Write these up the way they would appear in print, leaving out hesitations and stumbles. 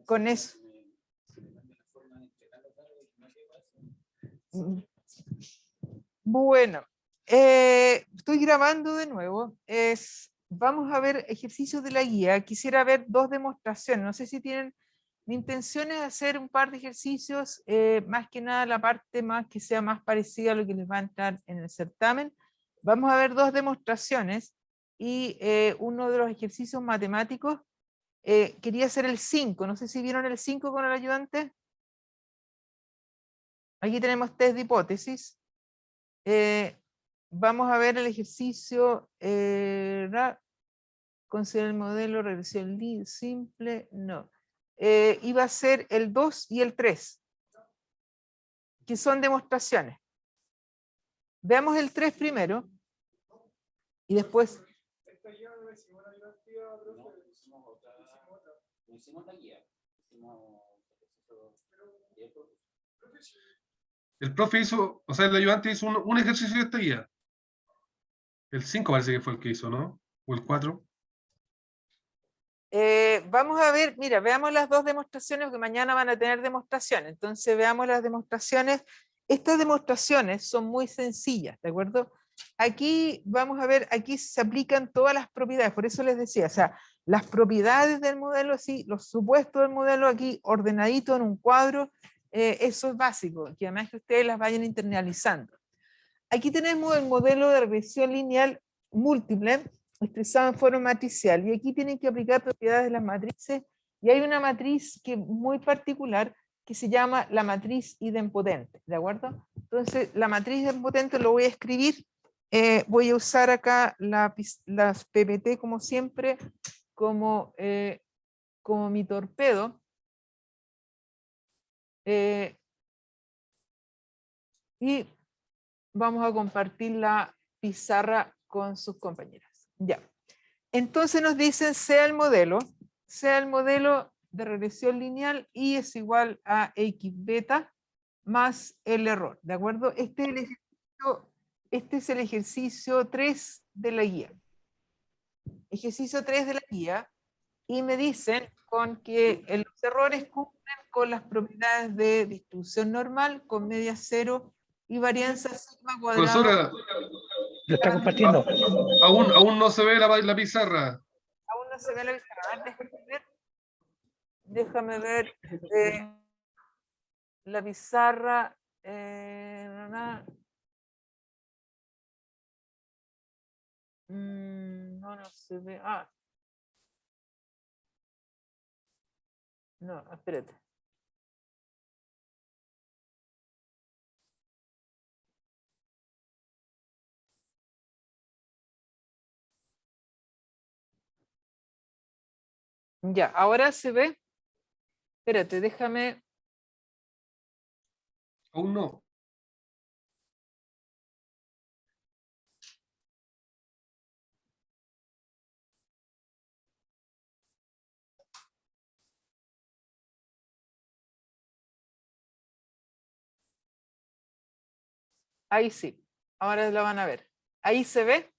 con eso. Bueno, estoy grabando de nuevo. Vamos a ver ejercicios de la guía. Quisiera ver dos demostraciones. No sé si tienen... Mi intención es hacer un par de ejercicios, más que nada la parte más que sea más parecida a lo que les va a entrar en el certamen. Vamos a ver dos demostraciones y uno de los ejercicios matemáticos. Quería hacer el 5. No sé si vieron el 5 con el ayudante. Aquí tenemos test de hipótesis. Vamos a ver el ejercicio. Considera el modelo regresión simple. No. Iba a ser el 2 y el 3, que son demostraciones. Veamos el 3 primero y después... El profe hizo, o sea, el ayudante hizo un ejercicio de esta guía. El 5 parece que fue el que hizo, ¿no? O el 4. Vamos a ver, mira, veamos las dos demostraciones, que mañana van a tener demostraciones. Entonces veamos las demostraciones. Estas demostraciones son muy sencillas, ¿de acuerdo? Aquí vamos a ver, aquí se aplican todas las propiedades, por eso les decía, o sea, las propiedades del modelo, sí, los supuestos del modelo aquí ordenadito en un cuadro, eso es básico, que además que ustedes las vayan internalizando. Aquí tenemos el modelo de regresión lineal múltiple, expresado en forma matricial, y aquí tienen que aplicar propiedades de las matrices, y hay una matriz que muy particular que se llama la matriz idempotente, ¿de acuerdo? Entonces, la matriz idempotente lo voy a escribir, voy a usar acá las PPT como siempre, como mi torpedo, y vamos a compartir la pizarra con sus compañeras. Ya. Entonces nos dicen sea el modelo de regresión lineal y es igual a x beta más el error, ¿de acuerdo? Este es el ejercicio 3 de la guía. Ejercicio 3 de la guía, y me dicen con que los errores cumplen con las propiedades de distribución normal, con media cero y varianza sigma cuadrado. Profesora, Lo está compartiendo. aún no se ve la pizarra. Aún no se ve la pizarra. Déjame ver la pizarra. No se ve. No, espérate. Ya, ahora se ve. Espérate, déjame. Aún no. Ahí sí. Ahora la van a ver. Ahí se ve.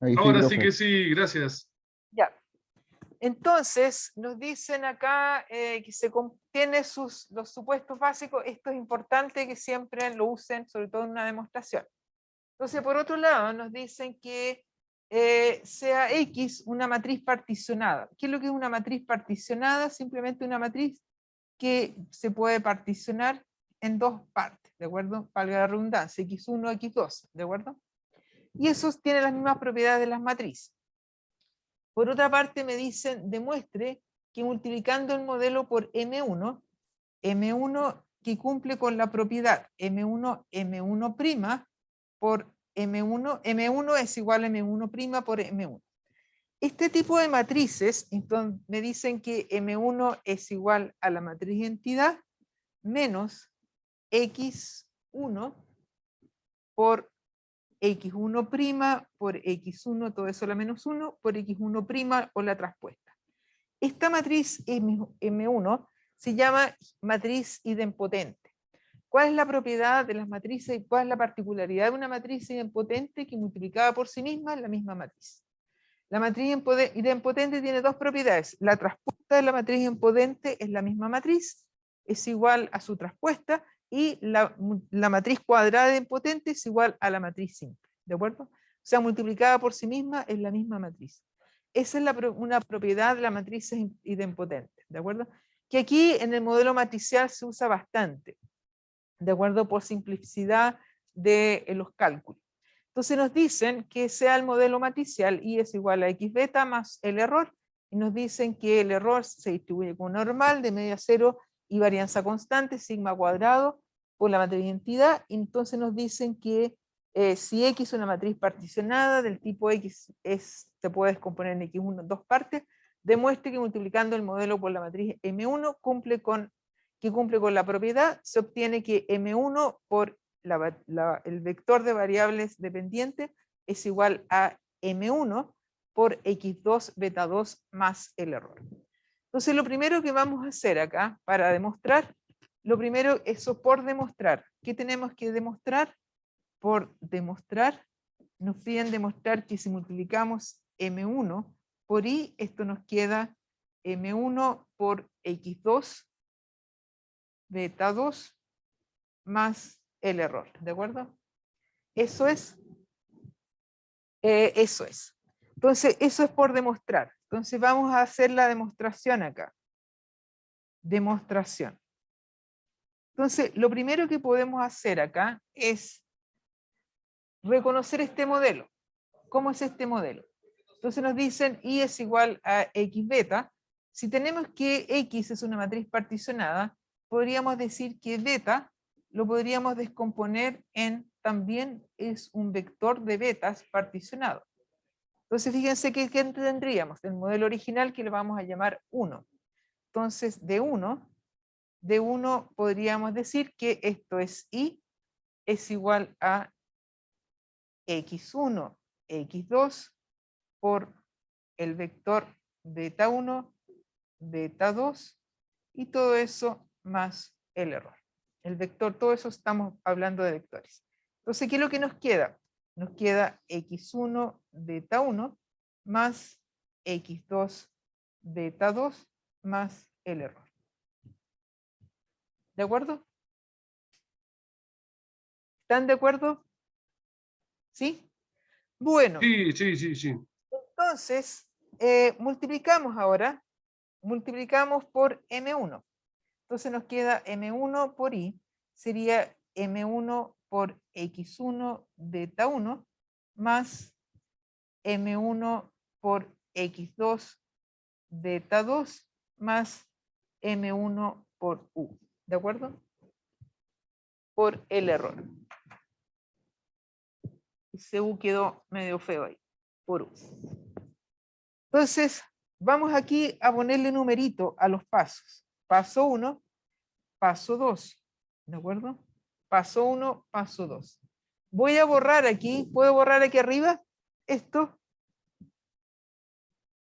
Ahí sí, Ahora sí profe. que sí, gracias. Ya. Entonces, nos dicen acá que se contiene los supuestos básicos. Esto es importante que siempre lo usen, sobre todo en una demostración. Entonces, por otro lado, nos dicen que sea X una matriz particionada. ¿Qué es lo que es una matriz particionada? Simplemente una matriz que se puede particionar en dos partes, ¿de acuerdo? Valga la redundancia, X1, X2, ¿de acuerdo? Y esos tienen las mismas propiedades de las matrices. Por otra parte, me dicen, demuestre que multiplicando el modelo por M1 que cumple con la propiedad M1 por M1 es igual a M1' por M1. Este tipo de matrices, entonces, me dicen que M1 es igual a la matriz entidad menos X1 por X1' por X1, todo eso la menos 1, por X1' o la traspuesta. Esta matriz M1 se llama matriz idempotente. ¿Cuál es la propiedad de las matrices y cuál es la particularidad de una matriz idempotente? Que multiplicada por sí misma es la misma matriz. La matriz idempotente tiene dos propiedades. La traspuesta de la matriz idempotente es la misma matriz, es igual a su traspuesta, y la matriz cuadrada idempotente es igual a la matriz simple. ¿De acuerdo? O sea, multiplicada por sí misma es la misma matriz. Esa es una propiedad de la matriz idempotente. ¿De acuerdo? Que aquí en el modelo matricial se usa bastante. ¿De acuerdo? Por simplicidad de los cálculos. Entonces nos dicen que sea el modelo matricial y es igual a x beta más el error, y nos dicen que el error se distribuye como normal de media cero y varianza constante, sigma cuadrado, por la matriz de identidad, y entonces nos dicen que si X es una matriz particionada del tipo X se puede descomponer en X1 en dos partes, demuestre que multiplicando el modelo por la matriz M1 cumple con la propiedad, se obtiene que M1 por el vector de variables dependiente es igual a M1 por X2 beta 2 más el error. Entonces lo primero que vamos a hacer acá para demostrar, lo primero eso por demostrar. ¿Qué tenemos que demostrar? Por demostrar, nos piden demostrar que si multiplicamos M1 por I, esto nos queda M1 por X2 beta 2 más el error, ¿de acuerdo? Eso es. Eso es. Entonces, eso es por demostrar. Entonces, vamos a hacer la demostración acá. Demostración. Entonces, lo primero que podemos hacer acá es reconocer este modelo. ¿Cómo es este modelo? Entonces nos dicen y es igual a x beta. Si tenemos que x es una matriz particionada, podríamos decir que beta lo podríamos descomponer en también es un vector de betas particionado. Entonces fíjense que ¿qué tendríamos? El modelo original que le vamos a llamar 1. Entonces de 1 podríamos decir que esto es y es igual a x1, x2 por el vector beta 1, beta 2 y todo eso más el error. El vector, todo eso estamos hablando de vectores. Entonces, ¿qué es lo que nos queda? Nos queda x1 beta 1 más x2 beta 2 más el error. ¿De acuerdo? ¿Están de acuerdo? ¿Sí? Bueno. Sí, sí, sí, sí. Entonces, multiplicamos ahora, multiplicamos por M1. Entonces nos queda M1 por I, sería M1 por X1 beta 1 más M1 por X2 beta 2 más M1 por U. ¿De acuerdo? Por el error. Ese U quedó medio feo ahí. Por U. Entonces, vamos aquí a ponerle numerito a los pasos. Paso 1, paso 2. ¿De acuerdo? Paso 1, paso 2. Voy a borrar aquí, ¿puedo borrar aquí arriba esto?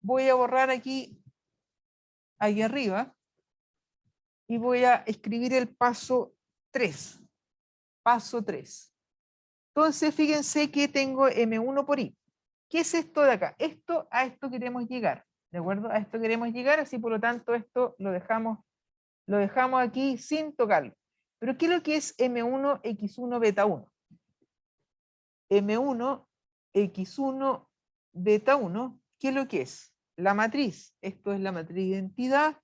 Voy a borrar aquí arriba y voy a escribir el paso 3. Paso 3. Entonces, fíjense que tengo M1 por I. ¿Qué es esto de acá? A esto queremos llegar. ¿De acuerdo? A esto queremos llegar, así por lo tanto esto lo dejamos aquí sin tocarlo. Pero ¿qué es lo que es M1, X1, beta 1? M1, X1, beta 1, ¿qué es lo que es? La matriz. Esto es la matriz de identidad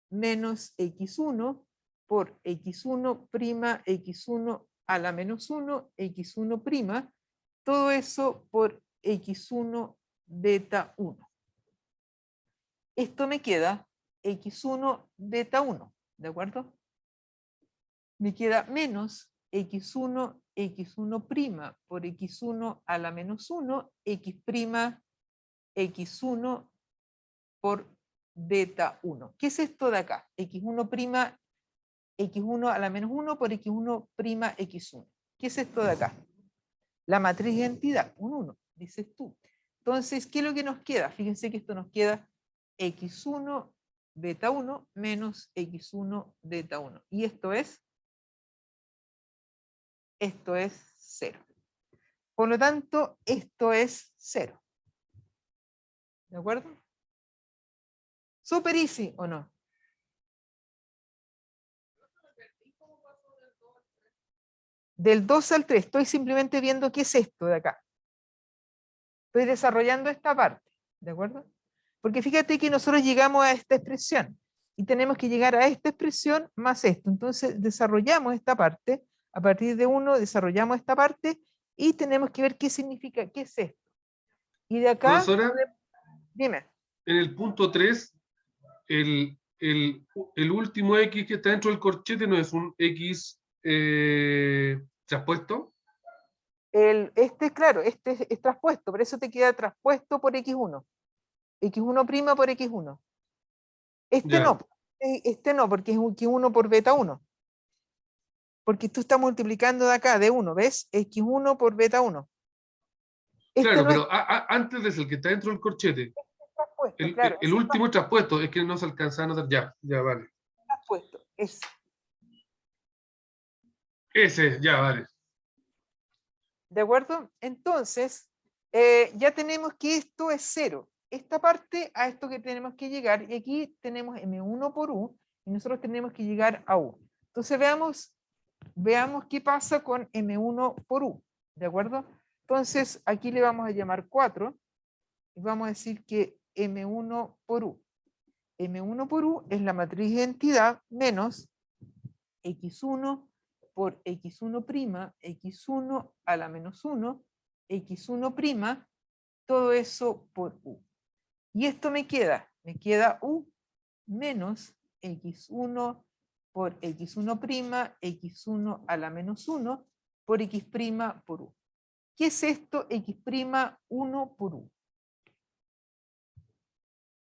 menos X1 por X1 prima, X1 a la menos 1, X1 prima, todo eso por X1 beta 1. Esto me queda X1 beta 1, ¿de acuerdo? Me queda menos X1, X1 prima por X1 a la menos 1, X prima, X1 por beta 1. ¿Qué es esto de acá? X1 prima, X1 a la menos 1 por X1 prima, X1. ¿Qué es esto de acá? La matriz de identidad, un 1, dices tú. Entonces, ¿qué es lo que nos queda? Fíjense que esto nos queda X1 beta 1 menos X1 beta 1. Y esto es 0. Por lo tanto, esto es 0. ¿De acuerdo? Super easy, ¿o no? Del 2 al 3, estoy simplemente viendo qué es esto de acá. Estoy desarrollando esta parte, ¿de acuerdo? Porque fíjate que nosotros llegamos a esta expresión y tenemos que llegar a esta expresión más esto. Entonces desarrollamos esta parte, a partir de 1 desarrollamos esta parte y tenemos que ver qué significa, qué es esto. Y de acá, Profesora, dime. en el punto 3, el último X que está dentro del corchete no es un X traspuesto. Claro, este es traspuesto, por eso te queda traspuesto por X1. X1' por X1. Ya. Este no, porque es X1 por beta 1. Porque tú estás multiplicando de acá, de 1, ¿ves? X1 por beta 1. Claro, No pero antes es el que está dentro del corchete. es traspuesto, El, claro. el último traspuesto es que no se alcanza a notar. Ya, vale. Traspuesto, es. Ese, ya, vale. ¿De acuerdo? Entonces, ya tenemos que esto es 0. Esta parte a esto que tenemos que llegar, y aquí tenemos M1 por U, y nosotros tenemos que llegar a U. Entonces veamos qué pasa con M1 por U, ¿de acuerdo? Entonces, aquí le vamos a llamar 4, y vamos a decir que M1 por U. M1 por U es la matriz de identidad menos X1 por X1', X1 a la menos 1, X1', todo eso por U. Y esto me queda U menos X1 por X1', X1 a la menos 1 por X' por U. ¿Qué es esto? X'1 por U.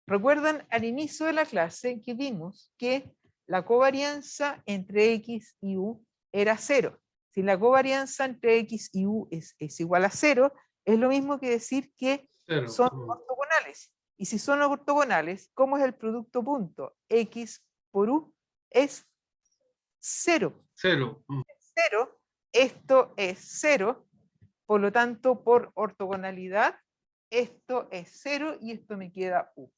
Recuerdan al inicio de la clase que vimos que la covarianza entre X y U era 0. Si la covarianza entre X y U es igual a 0, es lo mismo que decir que Cero. son ortogonales. Y si son ortogonales, ¿cómo es el producto punto? X por U es 0. 0. 0, esto es 0, por lo tanto, por ortogonalidad, esto es 0 y esto me queda U.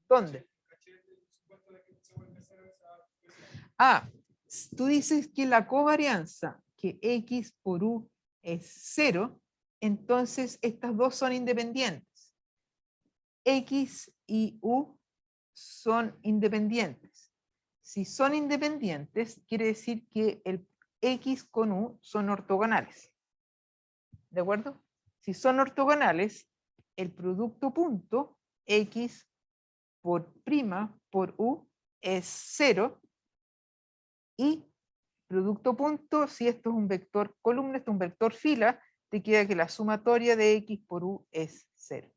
¿Dónde? Tú dices que la covarianza, que X por U es 0, entonces estas dos son independientes. X y U son independientes. Si son independientes, quiere decir que el X con U son ortogonales. ¿De acuerdo? Si son ortogonales, el producto punto X por prima por U es 0 y producto punto, si esto es un vector columna, esto es un vector fila, te queda que la sumatoria de X por U es 0.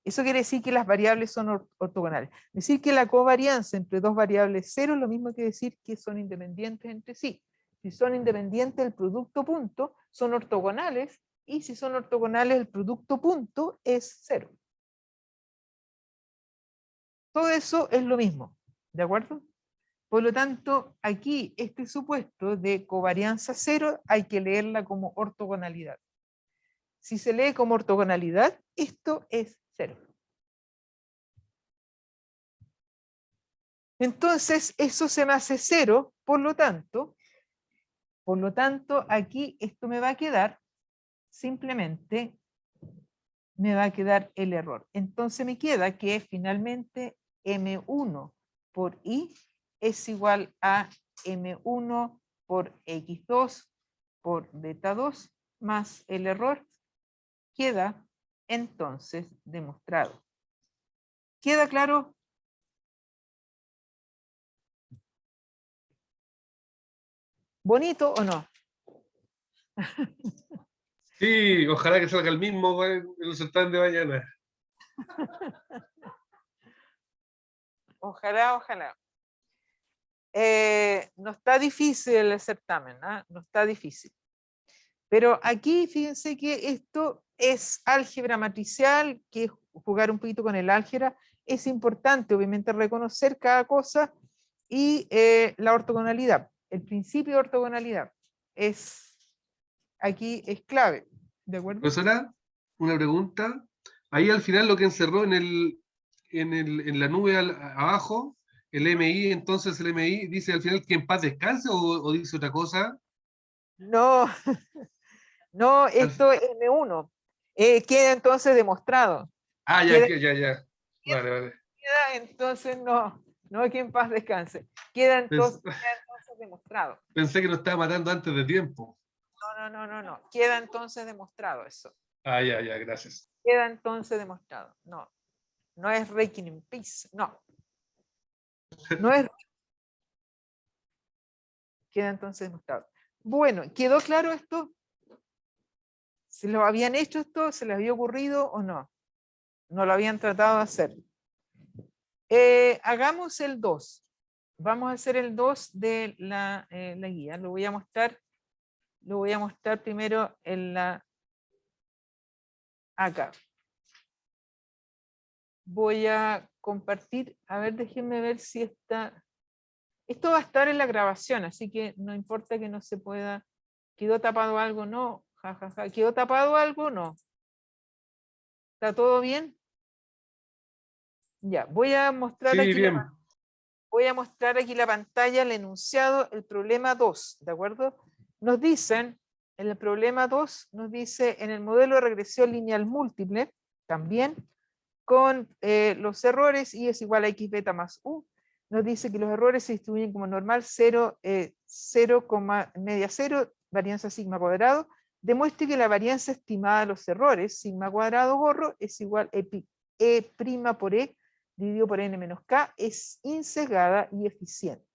Eso quiere decir que las variables son ortogonales. Decir que la covarianza entre dos variables 0 es lo mismo que decir que son independientes entre sí. Si son independientes, el producto punto son ortogonales, y si son ortogonales, el producto punto es 0. Todo eso es lo mismo, ¿de acuerdo? Por lo tanto, aquí este supuesto de covarianza 0 hay que leerla como ortogonalidad. Si se lee como ortogonalidad, esto es 0. Entonces, eso se me hace 0, por lo tanto, aquí esto me va a quedar, simplemente me va a quedar el error. Entonces me queda que finalmente M1 por I es igual a M1 por X2 por beta 2 más el error. Queda entonces demostrado. ¿Queda claro? ¿Bonito o no? Sí, ojalá que salga el mismo en los certamen de mañana. Ojalá, ojalá. No está difícil el certamen, ¿eh? No está difícil. Pero aquí fíjense que esto es álgebra matricial, que es jugar un poquito con el álgebra. Es importante, obviamente, reconocer cada cosa y la ortogonalidad. El principio de ortogonalidad aquí es clave. ¿De acuerdo? Profesora, una pregunta. Ahí al final lo que encerró en la nube abajo, el MI, entonces el MI dice al final que en paz descanse o dice otra cosa. No, no, Al- esto es M1. Queda entonces demostrado. ya, Queda, ya. Vale, vale. queda entonces no que en paz descanse. Queda entonces demostrado. Pensé que lo estaba matando antes de tiempo. No. Queda entonces demostrado eso. Ya, gracias. Queda entonces demostrado. No es Requiem in Peace. No es. Queda entonces demostrado. Bueno, ¿quedó claro esto? ¿Se lo habían hecho esto? ¿Se les había ocurrido o no? No lo habían tratado de hacer. Hagamos el 2. Vamos a hacer el 2 de la guía. Lo voy a mostrar primero en acá. Voy a compartir, a ver, déjenme ver si está. Esto va a estar en la grabación, así que no importa que no se pueda. ¿Quedó tapado algo? No. ¿Quedó tapado algo? No. ¿Está todo bien? Ya, voy a mostrar Sí, aquí bien. voy a mostrar aquí la pantalla, el enunciado, el problema 2, ¿de acuerdo? Nos dicen, en el problema 2, nos dice en el modelo de regresión lineal múltiple, también, con los errores y es igual a x beta más u, nos dice que los errores se distribuyen como normal 0, media 0, varianza sigma cuadrado, demuestre que la varianza estimada de los errores, sigma cuadrado gorro, es igual a e' por e dividido por n menos k, es insesgada y eficiente.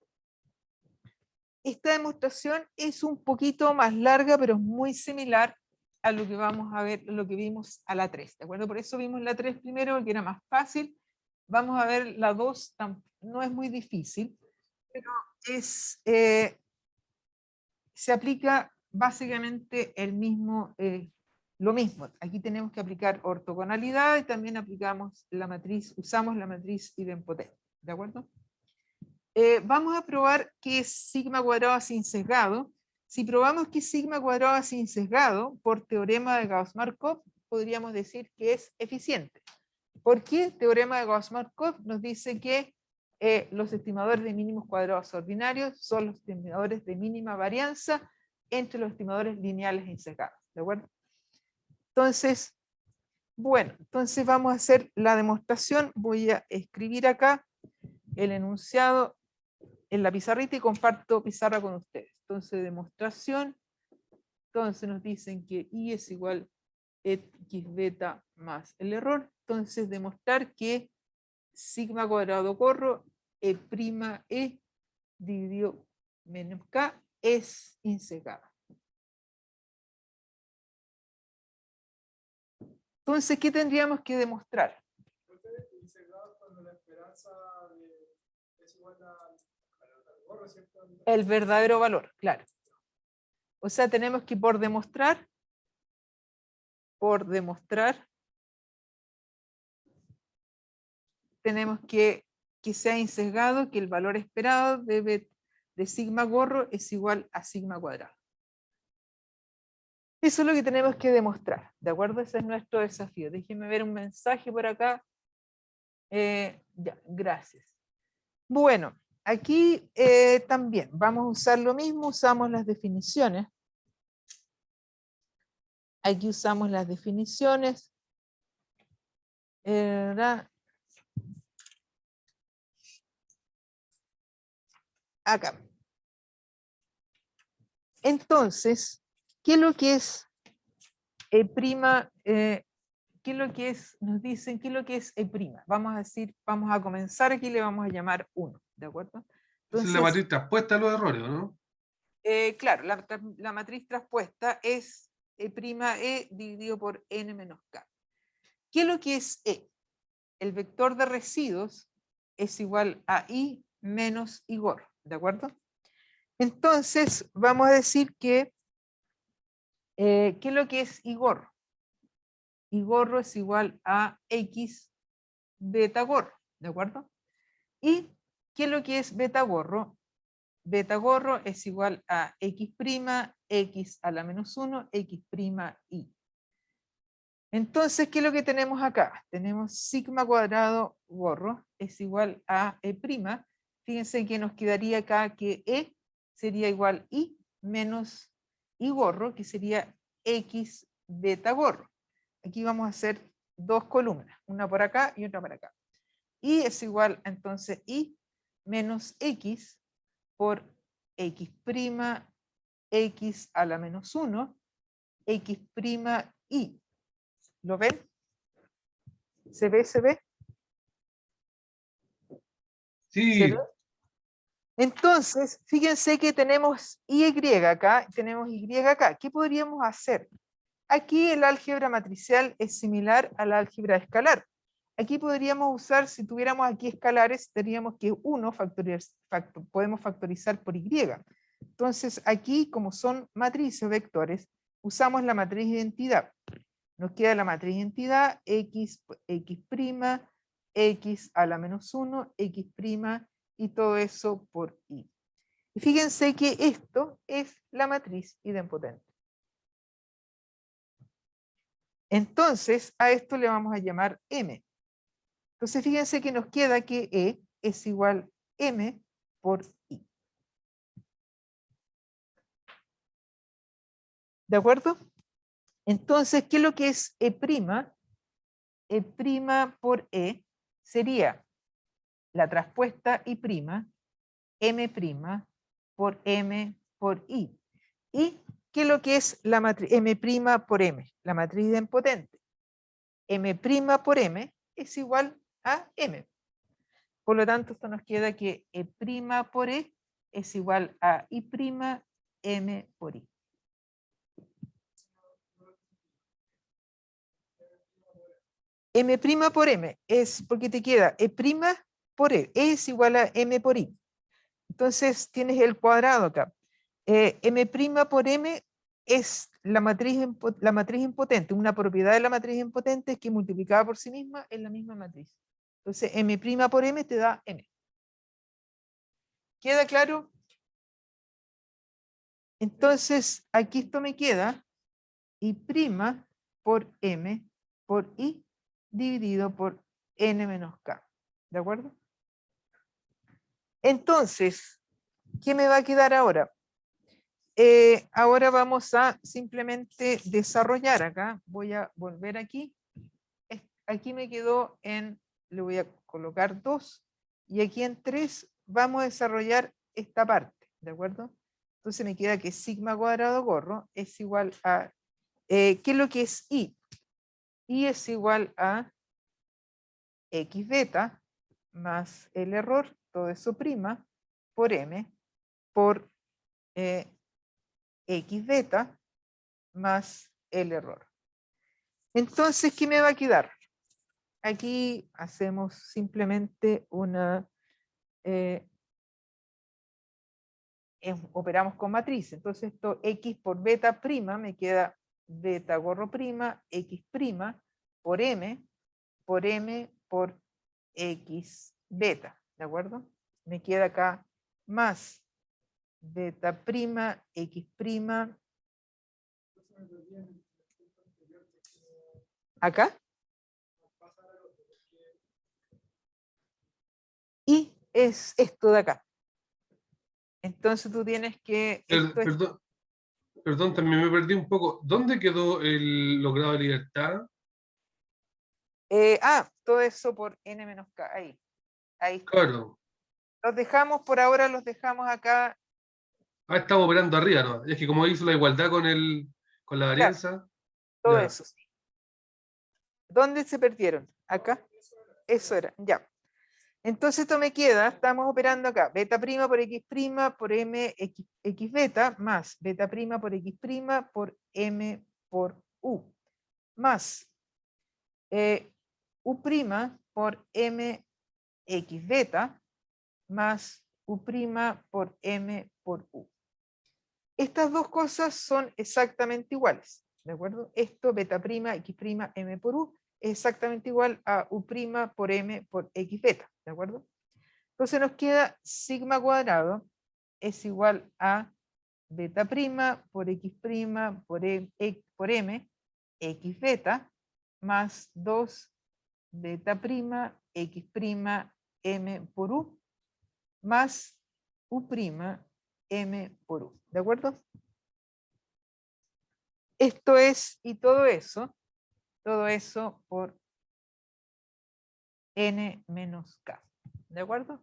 Esta demostración es un poquito más larga, pero es muy similar a lo que vamos a ver, lo que vimos a la 3, ¿de acuerdo? Por eso vimos la 3 primero, porque era más fácil. Vamos a ver la 2, no es muy difícil, pero se aplica básicamente lo mismo. Aquí tenemos que aplicar ortogonalidad y también usamos la matriz idempotente, ¿de acuerdo? Vamos a probar que es sigma cuadrado sin sesgado. Si probamos que es sigma cuadrado sin sesgado, por teorema de Gauss-Markov, podríamos decir que es eficiente. ¿Por qué? Teorema de Gauss-Markov nos dice que los estimadores de mínimos cuadrados ordinarios son los estimadores de mínima varianza entre los estimadores lineales insesgados. ¿De acuerdo? Entonces, bueno, entonces vamos a hacer la demostración. Voy a escribir acá el enunciado en la pizarrita y comparto pizarra con ustedes. Entonces, demostración. Entonces nos dicen que I es igual a x beta más el error. Entonces, demostrar que sigma cuadrado gorro prima e dividido menos k es insesgada. Entonces, ¿qué tendríamos que demostrar? El verdadero valor, claro. O sea, tenemos que por demostrar, tenemos que sea insesgado, que el valor esperado de sigma gorro es igual a sigma cuadrado. Eso es lo que tenemos que demostrar, ¿de acuerdo? Ese es nuestro desafío. Déjenme ver un mensaje por acá. Ya, gracias. Bueno, aquí también vamos a usar lo mismo, usamos las definiciones. Aquí usamos las definiciones. Acá. Entonces, ¿qué es lo que es prima? ¿Qué es lo que es? Nos dicen, ¿qué es lo que es prima? Vamos a decir, vamos a comenzar aquí, le vamos a llamar 1, ¿de acuerdo? Entonces, la matriz traspuesta a los errores, ¿no? Claro, la matriz traspuesta es prima e dividido por n menos k. ¿Qué es lo que es e? El vector de residuos es igual a i menos igor, ¿de acuerdo? Entonces, vamos a decir que, ¿qué es lo que es igor? Igorro es igual a x beta gorro, ¿de acuerdo? ¿Y qué es lo que es beta gorro? Beta gorro es igual a x prima, x a la menos 1, x prima i. Entonces, ¿qué es lo que tenemos acá? Tenemos sigma cuadrado gorro es igual a E'. Fíjense que nos quedaría acá que E sería igual I menos I gorro, que sería X beta gorro. Aquí vamos a hacer dos columnas, una por acá y otra por acá. Y es igual entonces I menos X por X prima X a la menos 1, X prima I. ¿Lo ven? ¿Se ve? ¿Se ve? ¿Se ve? Sí, Entonces, fíjense que tenemos Y acá, tenemos Y acá. ¿Qué podríamos hacer? Aquí el álgebra matricial es similar al álgebra escalar. Aquí podríamos usar, si tuviéramos aquí escalares, tendríamos que podemos factorizar por Y. Entonces, aquí, como son matrices vectores, usamos la matriz identidad. Nos queda la matriz identidad X prima, X a la menos 1, X prima, y todo eso por I. Y fíjense que esto es la matriz idempotente. Entonces, a esto le vamos a llamar M. Entonces, fíjense que nos queda que E es igual M por I. ¿De acuerdo? Entonces, ¿qué es lo que es E'? E' por E sería la traspuesta I', M' por M por I. ¿Y qué es lo que es la matriz M' por M? La matriz idempotente. M' por M es igual a M. Por lo tanto, esto nos queda que E' por E es igual a I' M por I. M' por M es porque te queda E' por E. E es igual a M por I. Entonces tienes el cuadrado acá. M' por M es la matriz impotente. Una propiedad de la matriz impotente es que multiplicada por sí misma es la misma matriz. Entonces M' por M te da M. ¿Queda claro? Entonces aquí esto me queda I' por M por I dividido por N menos K. ¿De acuerdo? Entonces, ¿qué me va a quedar ahora? Ahora vamos a simplemente desarrollar acá. Voy a volver aquí. Aquí me quedó le voy a colocar 2 y aquí en 3 vamos a desarrollar esta parte, ¿de acuerdo? Entonces me queda que sigma cuadrado gorro es igual a, ¿qué es lo que es I? I es igual a X beta más el error, todo eso prima, por M, por X beta más el error. Entonces, ¿qué me va a quedar? Aquí hacemos simplemente una... operamos con matriz. Entonces, esto X por beta prima me queda beta gorro prima, X prima por M por X beta. ¿De acuerdo? Me queda acá más beta prima, X prima. Acá. Y es esto de acá. Entonces tú tienes que... Perdón, también me perdí un poco. ¿Dónde quedó los grados de libertad? Todo eso por N menos K. Ahí. Ahí está. Claro. Los dejamos, por ahora los dejamos acá. Estamos operando arriba, ¿no? Es que como hizo la igualdad con la Claro, varianza. todo Ya. eso. Sí. ¿Dónde se perdieron? Acá. Eso era, ya. Entonces esto me queda, estamos operando acá, beta prima por X prima por M X beta más beta prima por X prima por M por U más U prima por M X beta más U prima por M por U. Estas dos cosas son exactamente iguales, ¿de acuerdo? Esto beta prima X prima M por U es exactamente igual a U prima por M por X beta, ¿de acuerdo? Entonces nos queda sigma cuadrado es igual a beta prima por X prima por M X beta más 2 beta prima x prima m por u más u prima m por u. ¿De acuerdo? Esto es, y todo eso por n menos k. ¿De acuerdo?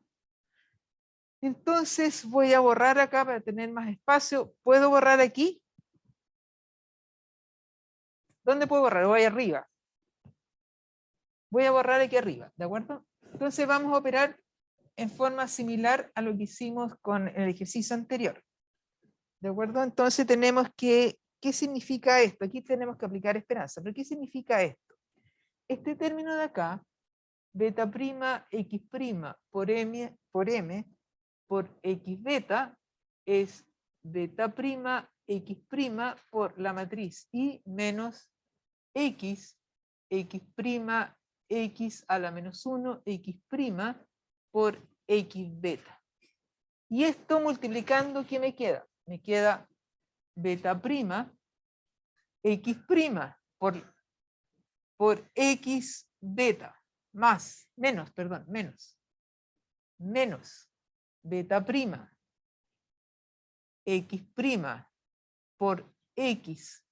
Entonces voy a borrar acá para tener más espacio. ¿Puedo borrar aquí? ¿Dónde puedo borrar? Voy arriba. Voy a borrar aquí arriba, ¿de acuerdo? Entonces vamos a operar en forma similar a lo que hicimos con el ejercicio anterior. ¿De acuerdo? Entonces tenemos que, ¿qué significa esto? Aquí tenemos que aplicar esperanza, pero ¿qué significa esto? Este término de acá, beta prima x prima por m por x beta, es beta prima x prima por la matriz y menos x prima x a la menos 1 x prima por x beta. Y esto multiplicando, ¿qué me queda? Me queda beta prima x prima por x beta menos beta prima x prima por x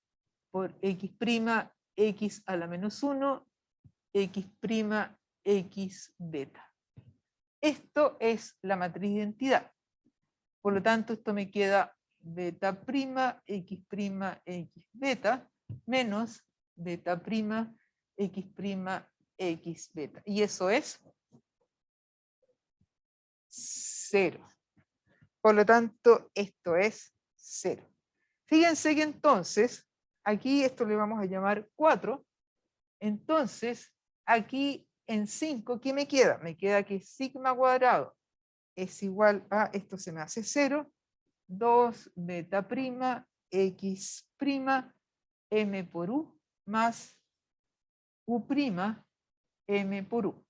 prima x a la menos 1 x prima x beta. Esto es la matriz de identidad. Por lo tanto, esto me queda beta prima x beta menos beta prima x beta. Y eso es 0. Por lo tanto, esto es 0. Fíjense que entonces, aquí esto le vamos a llamar 4. Entonces, aquí en 5, ¿qué me queda? Me queda que sigma cuadrado es igual a, esto se me hace 0, 2 beta prima x prima m por u más u prima m por u.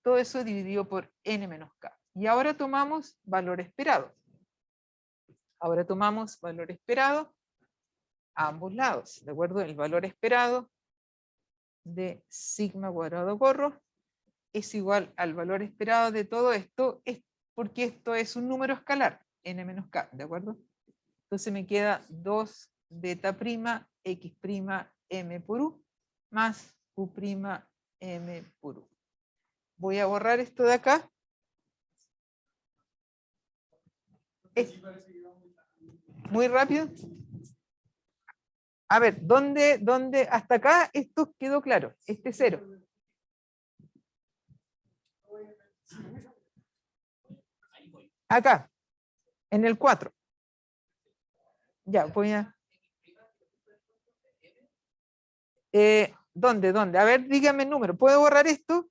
Todo eso dividido por n menos k. Y ahora tomamos valor esperado. Ahora tomamos valor esperado a ambos lados, ¿de acuerdo? El valor esperado de sigma cuadrado corro es igual al valor esperado de todo esto, es porque esto es un número escalar, n menos k, ¿de acuerdo? Entonces me queda 2 beta prima x prima m por u más u prima m por u. Voy a borrar esto de acá. Muy rápido. A ver, ¿dónde? Hasta acá esto quedó claro. Este 0. Acá, en el 4. Ya, voy a... ¿Dónde? A ver, dígame el número. ¿Puedo borrar esto?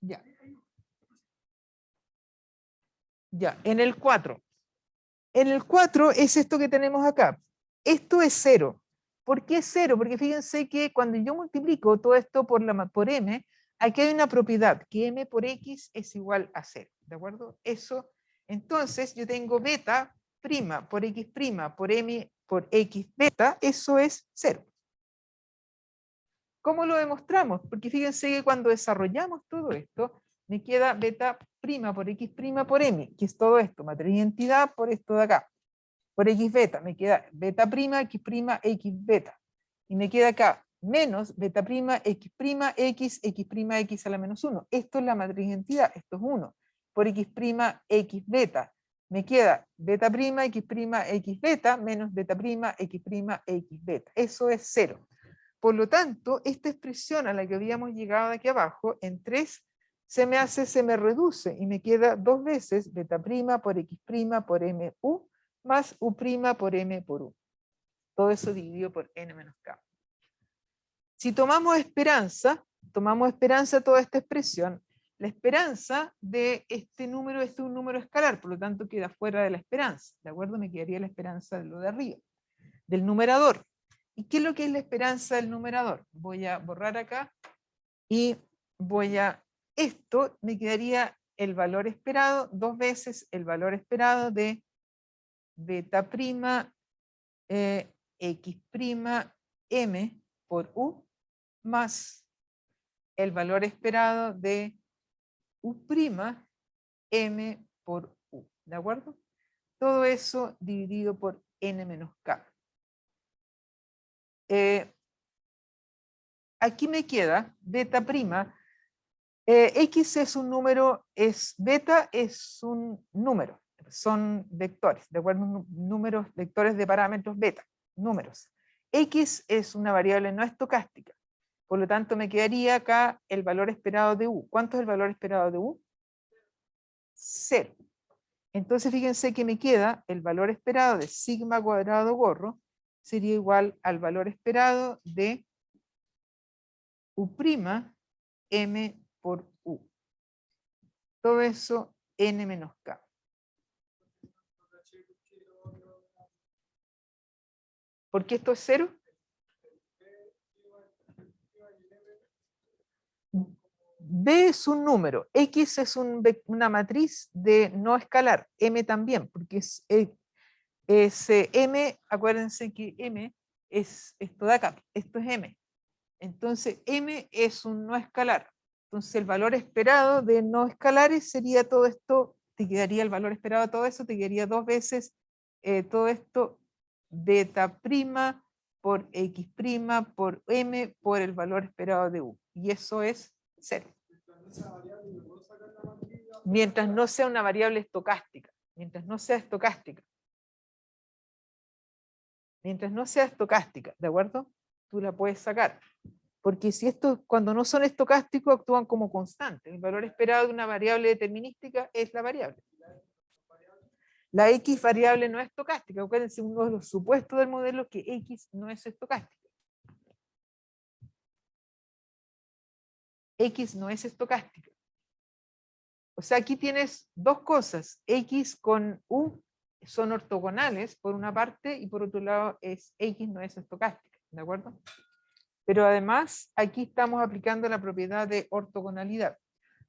Ya. Ya, en el 4. En el 4 es esto que tenemos acá. Esto es 0. ¿Por qué es 0? Porque fíjense que cuando yo multiplico todo esto por m, aquí hay una propiedad, que m por x es igual a 0. ¿De acuerdo? Eso, entonces yo tengo beta prima por x prima por m por x beta, eso es 0. ¿Cómo lo demostramos? Porque fíjense que cuando desarrollamos todo esto, me queda beta prima por x prima por m, que es todo esto, matriz de identidad por esto de acá. Por x beta, me queda beta prima x beta. Y me queda acá menos beta prima x prima x a la menos 1. Esto es la matriz de identidad, esto es 1. Por x prima x beta. Me queda beta prima x beta menos beta prima x beta. Eso es 0. Por lo tanto, esta expresión a la que habíamos llegado de aquí abajo, en 3, se me reduce y me queda 2 veces beta prima por x prima por m u más u prima por m por u. Todo eso dividido por n menos k. Si tomamos esperanza toda esta expresión, la esperanza de este número es un número escalar, por lo tanto queda fuera de la esperanza, ¿de acuerdo? Me quedaría la esperanza de lo de arriba, del numerador. ¿Y qué es lo que es la esperanza del numerador? Voy a borrar acá y esto me quedaría el valor esperado, 2 veces el valor esperado de beta prima X' M por U más el valor esperado de U' M por U. ¿De acuerdo? Todo eso dividido por N menos K. Aquí me queda beta prima. X es un número, beta es un número, son vectores, ¿de acuerdo? Números, vectores de parámetros beta, números. X es una variable no estocástica, por lo tanto me quedaría acá el valor esperado de U. ¿Cuánto es el valor esperado de U? 0. Entonces fíjense que me queda el valor esperado de sigma cuadrado gorro, sería igual al valor esperado de U' M por U. Todo eso N menos K. ¿Por qué esto es 0? B es un número, X es una matriz de no escalar, M también, porque es M, acuérdense que M es esto de acá, esto es M. Entonces M es un no escalar. Entonces el valor esperado de no escalares sería todo esto, te quedaría el valor esperado de todo eso, te quedaría 2 veces todo esto beta prima por X' por M por el valor esperado de U. Y eso es 0. Mientras no sea una variable estocástica. Mientras no sea estocástica. Mientras no sea estocástica, ¿de acuerdo? Tú la puedes sacar. Porque si estos, cuando no son estocásticos, actúan como constantes. El valor esperado de una variable determinística es la variable. La X variable no es estocástica. Acuérdense, uno de los supuestos del modelo es que X no es estocástica. X no es estocástica. O sea, aquí tienes dos cosas. X con U son ortogonales, por una parte, y por otro lado, X no es estocástica. ¿De acuerdo? Pero además, aquí estamos aplicando la propiedad de ortogonalidad.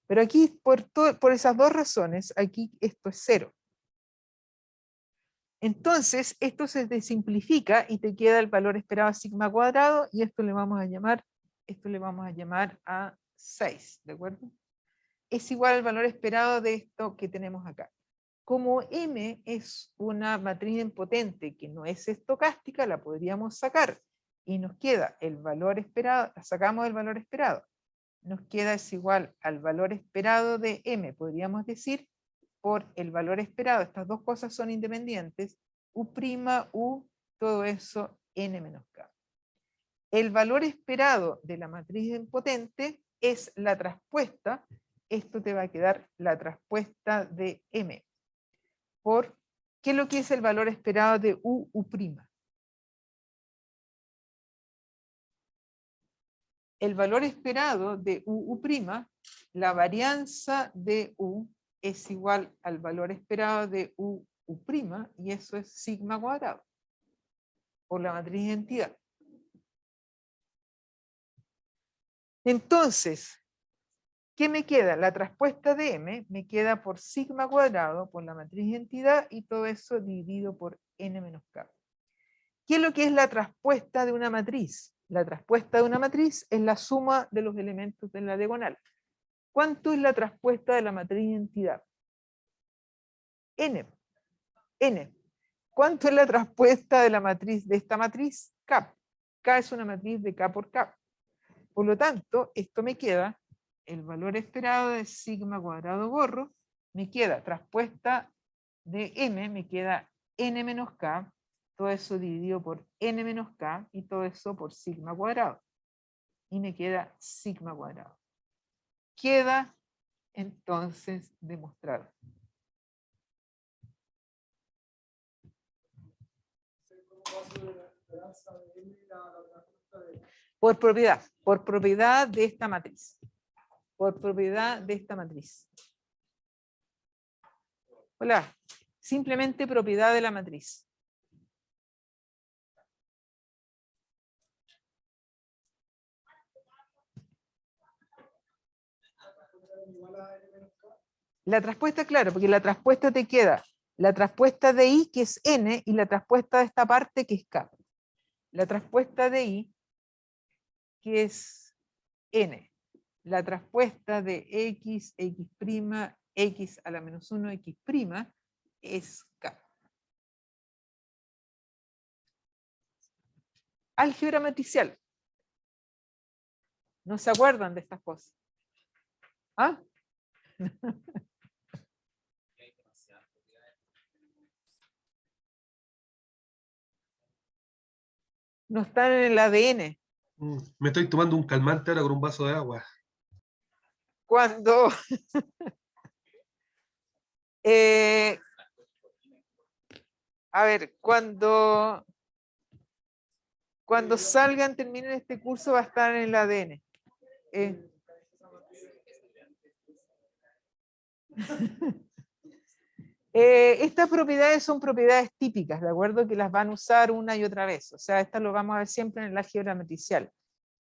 Pero aquí, por esas dos razones, aquí esto es 0. Entonces, esto se desimplifica y te queda el valor esperado sigma cuadrado, y esto le vamos a llamar a 6, ¿de acuerdo? Es igual al valor esperado de esto que tenemos acá. Como M es una matriz impotente que no es estocástica, la podríamos sacar. Y nos queda el valor esperado, sacamos el valor esperado. Nos queda es igual al valor esperado de M, podríamos decir, por el valor esperado. Estas dos cosas son independientes. U', U, todo eso, N menos K. El valor esperado de la matriz impotente es la traspuesta. Esto te va a quedar la traspuesta de M. Por, ¿qué es lo que es el valor esperado de U'? El valor esperado de U', la varianza de U es igual al valor esperado de U', y eso es sigma cuadrado, por la matriz de identidad. Entonces, ¿qué me queda? La traspuesta de M me queda por sigma cuadrado, por la matriz de identidad, y todo eso dividido por N menos K. ¿Qué es lo que es la traspuesta de una matriz? La traspuesta de una matriz es la suma de los elementos de la diagonal. ¿Cuánto es la traspuesta de la matriz de identidad? N. N. ¿Cuánto es la traspuesta de la matriz de esta matriz? K. K es una matriz de K por K. Por lo tanto, esto me queda el valor esperado de sigma cuadrado gorro, me queda traspuesta de M, me queda N menos K, todo eso dividido por N menos K, y todo eso por sigma cuadrado. Y me queda sigma cuadrado. Queda entonces demostrado. Por propiedad de esta matriz. Por propiedad de esta matriz. Hola, simplemente propiedad de la matriz. La traspuesta, claro, porque la traspuesta te queda la traspuesta de I, que es N, y la traspuesta de esta parte, que es K. La traspuesta de I, que es N. La traspuesta de X, X', X a la menos 1, X', es K. Álgebra matricial. ¿No se acuerdan de estas cosas? ¿Ah? No están en el ADN. Me estoy tomando un calmante ahora con un vaso de agua. Cuando a ver, cuando salgan, terminen este curso, va a estar en el ADN. Estas propiedades son propiedades típicas, ¿de acuerdo? Que las van a usar una y otra vez. O sea, estas lo vamos a ver siempre en el álgebra matricial.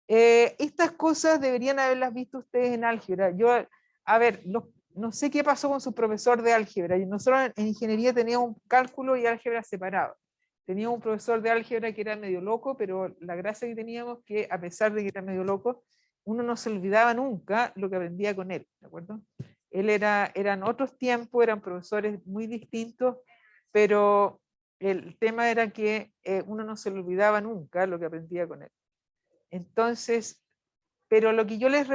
Estas cosas deberían haberlas visto ustedes en álgebra. Yo, a ver, no sé qué pasó con su profesor de álgebra. Nosotros en ingeniería teníamos un cálculo y álgebra separado. Teníamos un profesor de álgebra que era medio loco, pero la gracia que teníamos que, a pesar de que era medio loco, uno no se olvidaba nunca lo que aprendía con él, ¿de acuerdo? Él eran otros tiempos, eran profesores muy distintos, pero el tema era que uno no se le olvidaba nunca lo que aprendía con él. Entonces, pero lo que yo les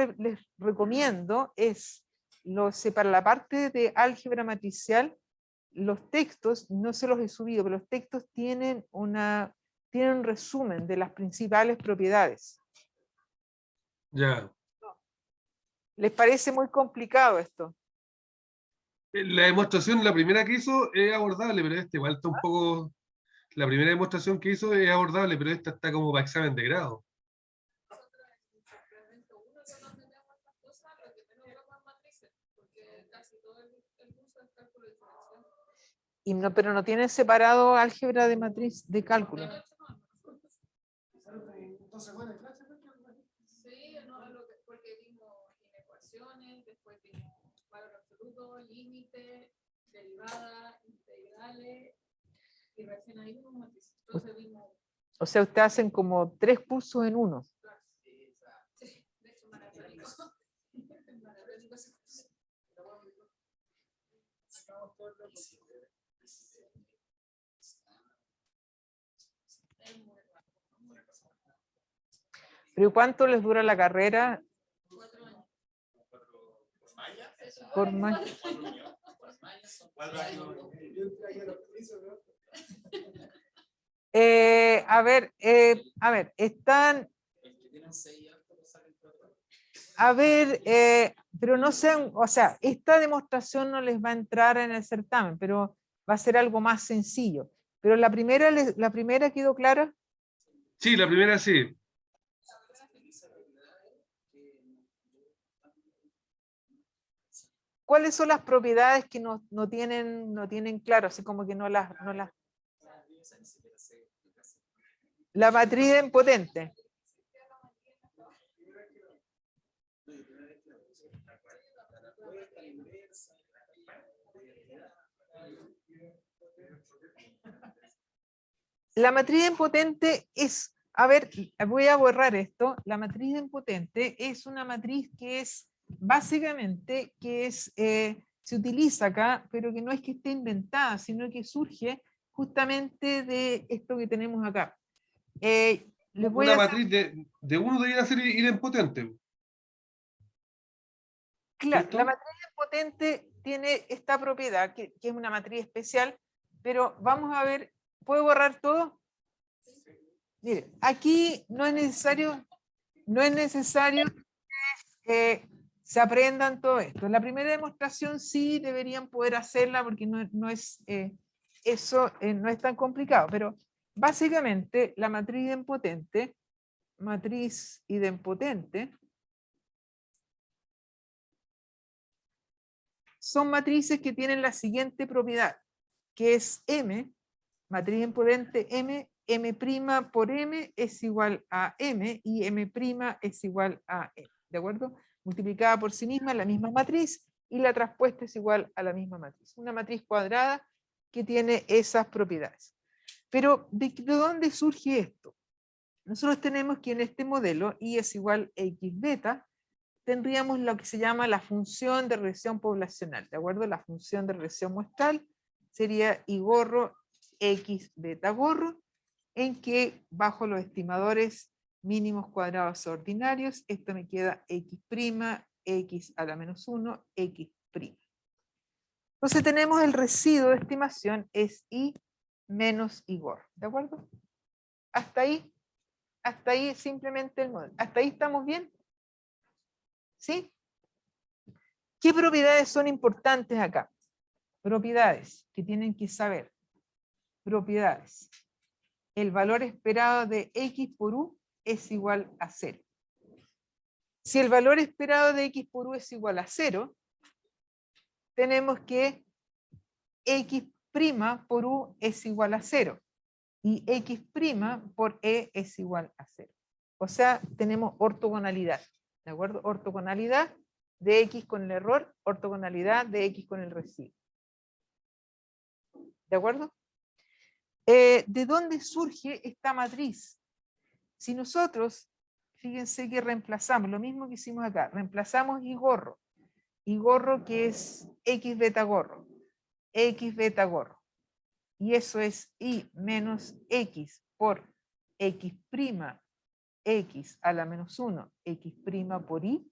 recomiendo es, para la parte de álgebra matricial, los textos, no se los he subido, pero los textos tienen un resumen de las principales propiedades. Ya. ¿Les parece muy complicado esto? La demostración, la primera que hizo es abordable, pero este igual está un poco... La primera demostración que hizo es abordable, pero esta está como para examen de grado. Y no, pero no tienen separado álgebra de matriz de cálculo. Sí, no, porque vimos inecuaciones, después vimos valor absoluto, límite, derivada, integrales, y recién ahí vimos matriz. Entonces vimos... O sea, ustedes hacen como 3 cursos en uno. Sí, de hecho, maratónico. Maratónico ese curso. ¿Pero cuánto les dura la carrera? 4 años. Por más. A ver, están... A ver, pero no sean, o sea, esta demostración no les va a entrar en el certamen, pero va a ser algo más sencillo. Pero la primera quedó clara. Sí, la primera sí. ¿Cuáles son las propiedades que no tienen claro? Así como que no las... La matriz potente. La matriz potente es, a ver, voy a borrar esto. La matriz potente es una matriz que es básicamente, se utiliza acá, pero que no es que esté inventada, sino que surge justamente de esto que tenemos acá. Les voy Una a hacer... matriz de uno debería ser idempotente. Claro, ¿cierto? la matriz potente tiene esta propiedad, que es una matriz especial, pero vamos a ver, ¿puedo borrar todo? Mire, aquí no es necesario que se aprendan todo esto. La primera demostración sí deberían poder hacerla porque no es tan complicado, pero básicamente la matriz idempotente, son matrices que tienen la siguiente propiedad, que es M, matriz idempotente M, M' por M es igual a M y M' es igual a M, ¿de acuerdo? Multiplicada por sí misma, la misma matriz, y la traspuesta es igual a la misma matriz. Una matriz cuadrada que tiene esas propiedades. Pero, ¿de dónde surge esto? Nosotros tenemos que en este modelo y es igual a x beta, tendríamos lo que se llama la función de regresión poblacional, ¿de acuerdo? La función de regresión muestral sería y gorro x beta gorro, en que bajo los estimadores mínimos cuadrados ordinarios, esto me queda x', x a la menos 1, x'. Entonces tenemos el residuo de estimación es y menos y gorro, ¿de acuerdo? Hasta ahí simplemente el modelo. ¿Hasta ahí estamos bien? ¿Sí? ¿Qué propiedades son importantes acá? Propiedades que tienen que saber. Propiedades. El valor esperado de x por u es igual a 0. Si el valor esperado de x por u es igual a 0, tenemos que x' por u es igual a 0. Y x' por e es igual a 0. O sea, tenemos ortogonalidad. ¿De acuerdo? Ortogonalidad de x con el error, ortogonalidad de x con el residuo. ¿De acuerdo? ¿De dónde surge esta matriz? Si nosotros, fíjense que reemplazamos, lo mismo que hicimos acá, reemplazamos y gorro que es x beta gorro, y eso es y menos x por x', x a la menos 1, x' por y,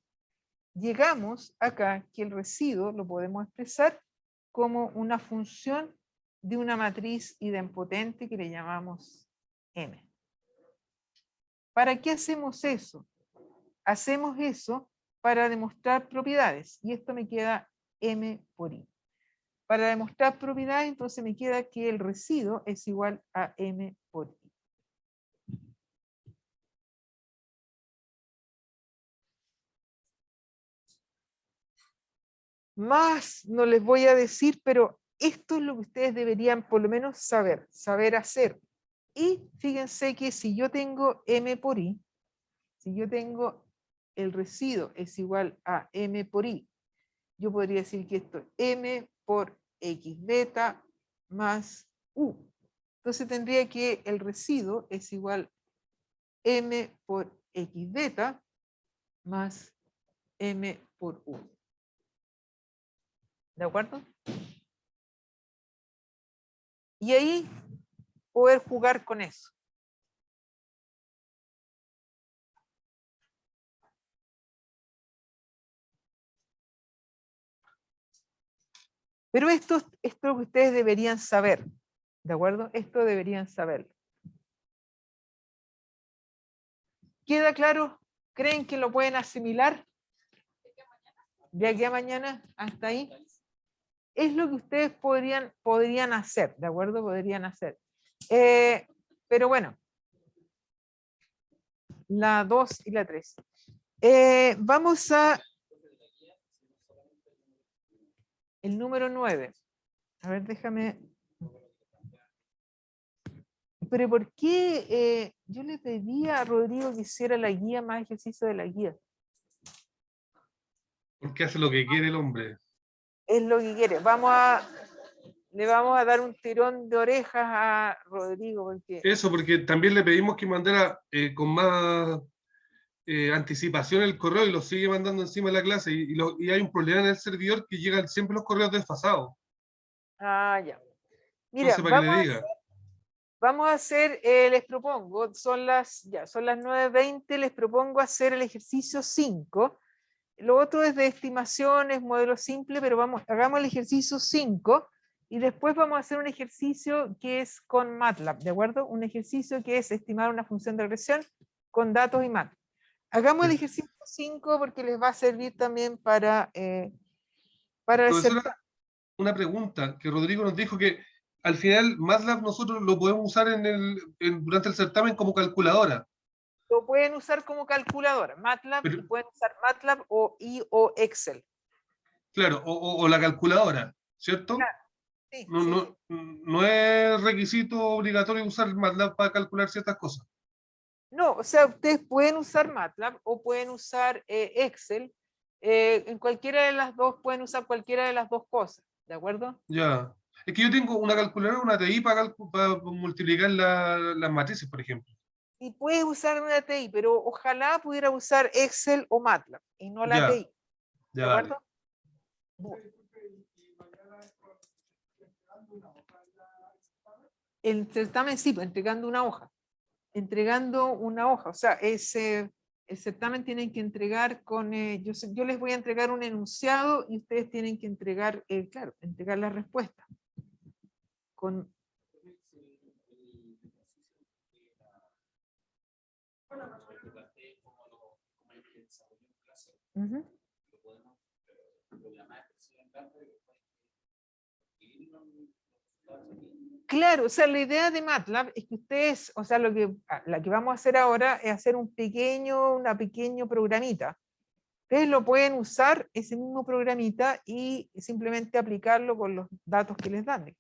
llegamos acá que el residuo lo podemos expresar como una función de una matriz idempotente que le llamamos M. ¿Para qué hacemos eso? Hacemos eso para demostrar propiedades, y esto me queda M por I. Para demostrar propiedades, entonces me queda que el residuo es igual a M por I. Más no les voy a decir, pero esto es lo que ustedes deberían por lo menos saber hacer. Y fíjense que si yo tengo M por I, si yo tengo el residuo es igual a M por I, yo podría decir que esto es M por X beta más U. Entonces tendría que el residuo es igual M por X beta más M por U. ¿De acuerdo? Y ahí poder jugar con eso. Pero esto es lo que ustedes deberían saber. ¿De acuerdo? Esto deberían saberlo. ¿Queda claro? ¿Creen que lo pueden asimilar? De aquí a mañana, hasta ahí. Es lo que ustedes podrían hacer, ¿de acuerdo? Podrían hacer. Pero bueno, la 2 y la 3. Vamos a... El número 9. A ver, déjame... Pero ¿por qué yo le pedí a Rodrigo que hiciera la guía, más ejercicio de la guía? Porque hace lo que quiere el hombre. Es lo que quiere. Le vamos a dar un tirón de orejas a Rodrigo. Eso, porque también le pedimos que mandara con más anticipación el correo y lo sigue mandando encima de la clase. Y hay un problema en el servidor que llegan siempre los correos desfasados. Ah, ya. Mira, Entonces, para que le diga. Vamos a hacer, les propongo, son las 9:20, les propongo hacer el ejercicio 5. Lo otro es de estimaciones, modelo simple, pero hagamos el ejercicio 5 y después vamos a hacer un ejercicio que es con MATLAB, ¿de acuerdo? Un ejercicio que es estimar una función de regresión con datos y MATLAB. Hagamos el ejercicio 5 porque les va a servir también para Profesora, una pregunta, que Rodrigo nos dijo que al final MATLAB nosotros lo podemos usar durante el certamen como calculadora. Lo pueden usar como calculadora, MATLAB, Pero, y pueden usar MATLAB o Excel. Claro, o la calculadora, ¿cierto? Claro, sí, no es requisito obligatorio usar MATLAB para calcular ciertas cosas. No, o sea, ustedes pueden usar MATLAB o pueden usar Excel. En cualquiera de las dos pueden usar cualquiera de las dos cosas, ¿de acuerdo? Ya. Es que yo tengo una calculadora, una TI para multiplicar las matrices, por ejemplo. Y puedes usar una TI, pero ojalá pudiera usar Excel o MATLAB y no la Ya, TI. ¿De ya vale. acuerdo? El certamen sí, pues, entregando una hoja. Entregando una hoja. O sea, el certamen tienen que entregar con... yo les voy a entregar un enunciado y ustedes tienen que entregar, claro, entregar la respuesta. Con... Ujú. Claro, o sea, la idea de MATLAB es que ustedes, o sea, la que vamos a hacer ahora es hacer una pequeño programita. Ustedes lo pueden usar, ese mismo programita, y simplemente aplicarlo con los datos que les dan.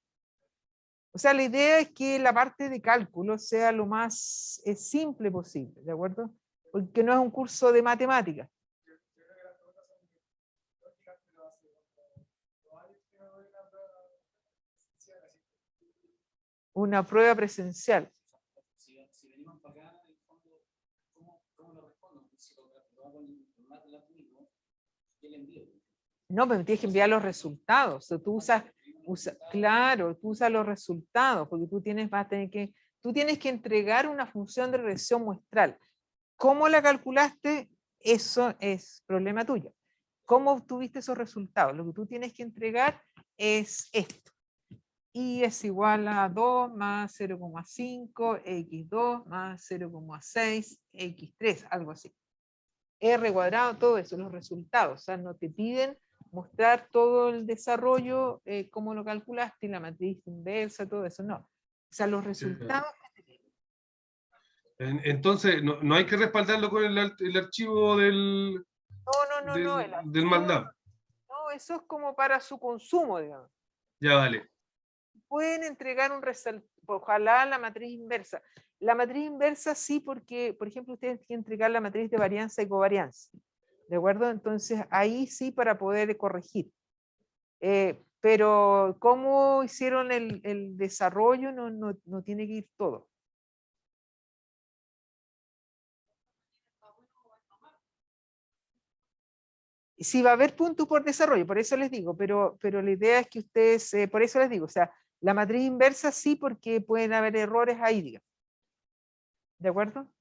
O sea, la idea es que la parte de cálculo sea lo más simple posible, ¿de acuerdo? Porque no es un curso de matemáticas. Una prueba presencial. Si venimos para acá, en el fondo, ¿cómo lo respondo? Si lo hago en MATLAB mismo, ¿qué le envío? No, pero tienes que enviar los resultados. O sea, claro, tú usas los resultados, porque tú tienes que entregar una función de regresión muestral. ¿Cómo la calculaste? Eso es problema tuyo. ¿Cómo obtuviste esos resultados? Lo que tú tienes que entregar es esto. Y es igual a 2 más 0,5, x2 más 0,6, x3, algo así. R cuadrado, todo eso, los resultados. O sea, no te piden mostrar todo el desarrollo, cómo lo calculaste, y la matriz inversa, todo eso, no. O sea, los resultados. Entonces, no hay que respaldarlo con el archivo del No, el del archivo, MATLAB. no, eso es como para su consumo, digamos. Ya vale. Pueden entregar ojalá la matriz inversa. La matriz inversa sí, porque, por ejemplo, ustedes tienen que entregar la matriz de varianza y covarianza. ¿De acuerdo? Entonces, ahí sí para poder corregir. Pero cómo hicieron el desarrollo no tiene que ir todo. Sí va a haber puntos por desarrollo, por eso les digo, pero la idea es que ustedes, por eso les digo, o sea, la matriz inversa sí, porque pueden haber errores ahí, digamos. ¿De acuerdo?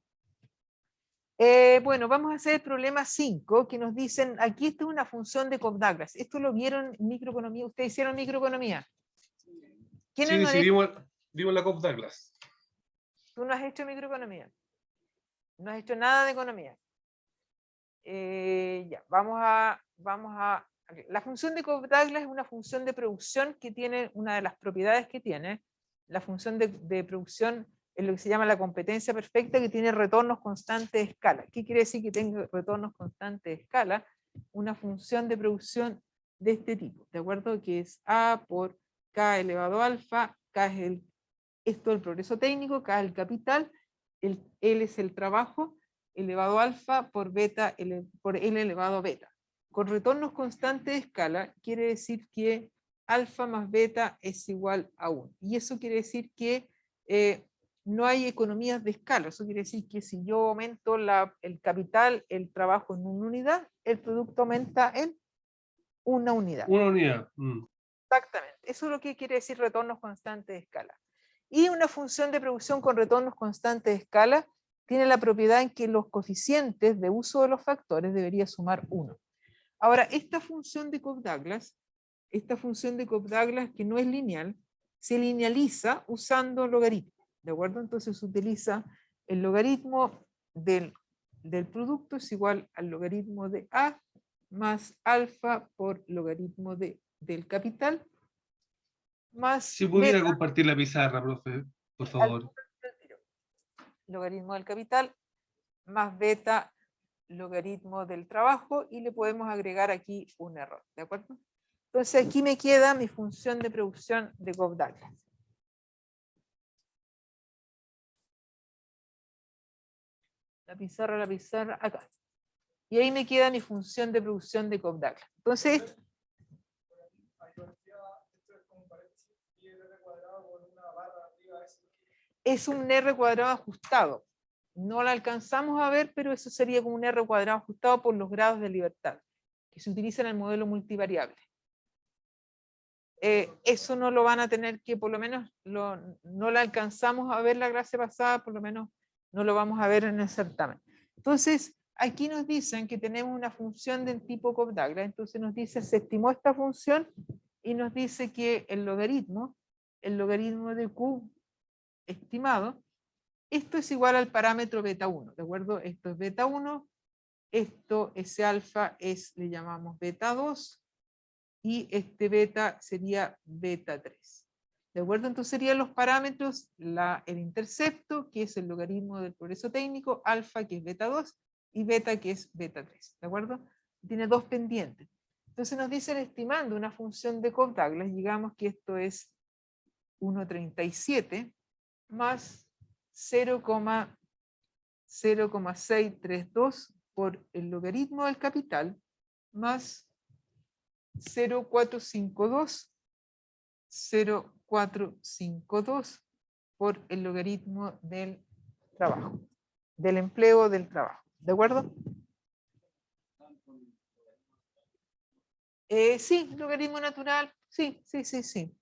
Bueno, vamos a hacer el problema 5, que nos dicen, aquí está una función de Cobb-Douglas. Esto lo vieron en microeconomía. ¿Ustedes hicieron microeconomía? ¿Quiénes no han Sí, hecho? vimos la Cobb-Douglas. Tú no has hecho microeconomía. No has hecho nada de economía. Ya, vamos a... La función de Cobb-Douglas es una función de producción que tiene, una de las propiedades que tiene, la función de producción es lo que se llama la competencia perfecta, que tiene retornos constantes de escala. ¿Qué quiere decir que tenga retornos constantes de escala? Una función de producción de este tipo, ¿de acuerdo? Que es A por K elevado a alfa, K es esto es el progreso técnico, K es el capital, L es el trabajo, elevado a alfa por beta, por L elevado a beta. Con retornos constantes de escala, quiere decir que alfa más beta es igual a 1. Y eso quiere decir que no hay economías de escala. Eso quiere decir que si yo aumento el capital, el trabajo en una unidad, el producto aumenta en una unidad. Una unidad. Exactamente. Eso es lo que quiere decir retornos constantes de escala. Y una función de producción con retornos constantes de escala tiene la propiedad en que los coeficientes de uso de los factores debería sumar 1. Ahora, esta función de Cobb-Douglas que no es lineal, se linealiza usando logaritmos, ¿de acuerdo? Entonces se utiliza el logaritmo del producto es igual al logaritmo de A más alfa por logaritmo del capital más Si pudiera beta, compartir la pizarra, profe, por favor. logaritmo del capital más beta logaritmo del trabajo, y le podemos agregar aquí un error, ¿de acuerdo? Entonces aquí me queda mi función de producción de Cobb-Douglas. La pizarra, acá. Y ahí me queda mi función de producción de Cobb-Douglas. Entonces, es un R cuadrado ajustado. No lo alcanzamos a ver, pero eso sería como un R cuadrado ajustado por los grados de libertad, que se utiliza en el modelo multivariable. Eso no lo van a tener que, por lo menos, no lo alcanzamos a ver la clase pasada, por lo menos no lo vamos a ver en el certamen. Entonces, aquí nos dicen que tenemos una función del tipo Cobb-Douglas, entonces nos dice, se estimó esta función y nos dice que el logaritmo de Q estimado, esto es igual al parámetro beta 1, ¿de acuerdo? Esto es beta 1, esto, ese alfa le llamamos beta 2, y este beta sería beta 3. ¿De acuerdo? Entonces serían los parámetros, el intercepto, que es el logaritmo del progreso técnico, alfa, que es beta 2, y beta, que es beta 3. ¿De acuerdo? Tiene dos pendientes. Entonces nos dicen, estimando una función de Cobb-Douglas, digamos que esto es 1,37 más 0,0632 por el logaritmo del capital más 0,452 por el logaritmo del trabajo, del empleo del trabajo. ¿De acuerdo? Sí, logaritmo natural, sí.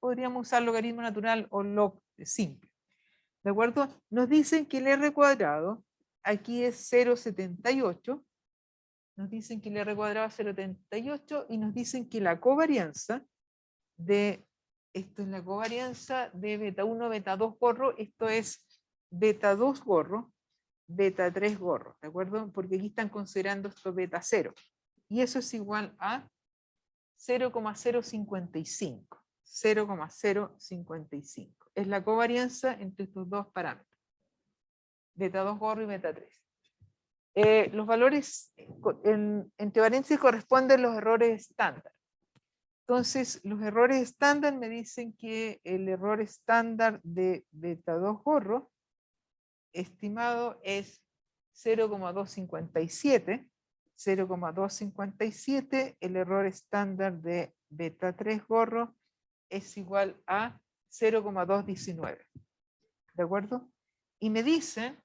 Podríamos usar logaritmo natural o log simple. ¿De acuerdo? Nos dicen que el R cuadrado aquí es 0,78. Nos dicen que el R cuadrado es 0,78 y nos dicen que la covarianza esto es la covarianza de beta 1, beta 2 gorro, esto es beta 2 gorro, beta 3 gorro, ¿de acuerdo? Porque aquí están considerando esto beta 0. Y eso es igual a 0,055. 0,055. Es la covarianza entre estos dos parámetros. Beta 2 gorro y beta 3. Los valores, entre paréntesis, corresponden los errores estándar. Entonces, los errores estándar me dicen que el error estándar de beta 2 gorro estimado es 0,257. 0,257. El error estándar de beta 3 gorro es igual a 0,219. ¿De acuerdo? Y me dicen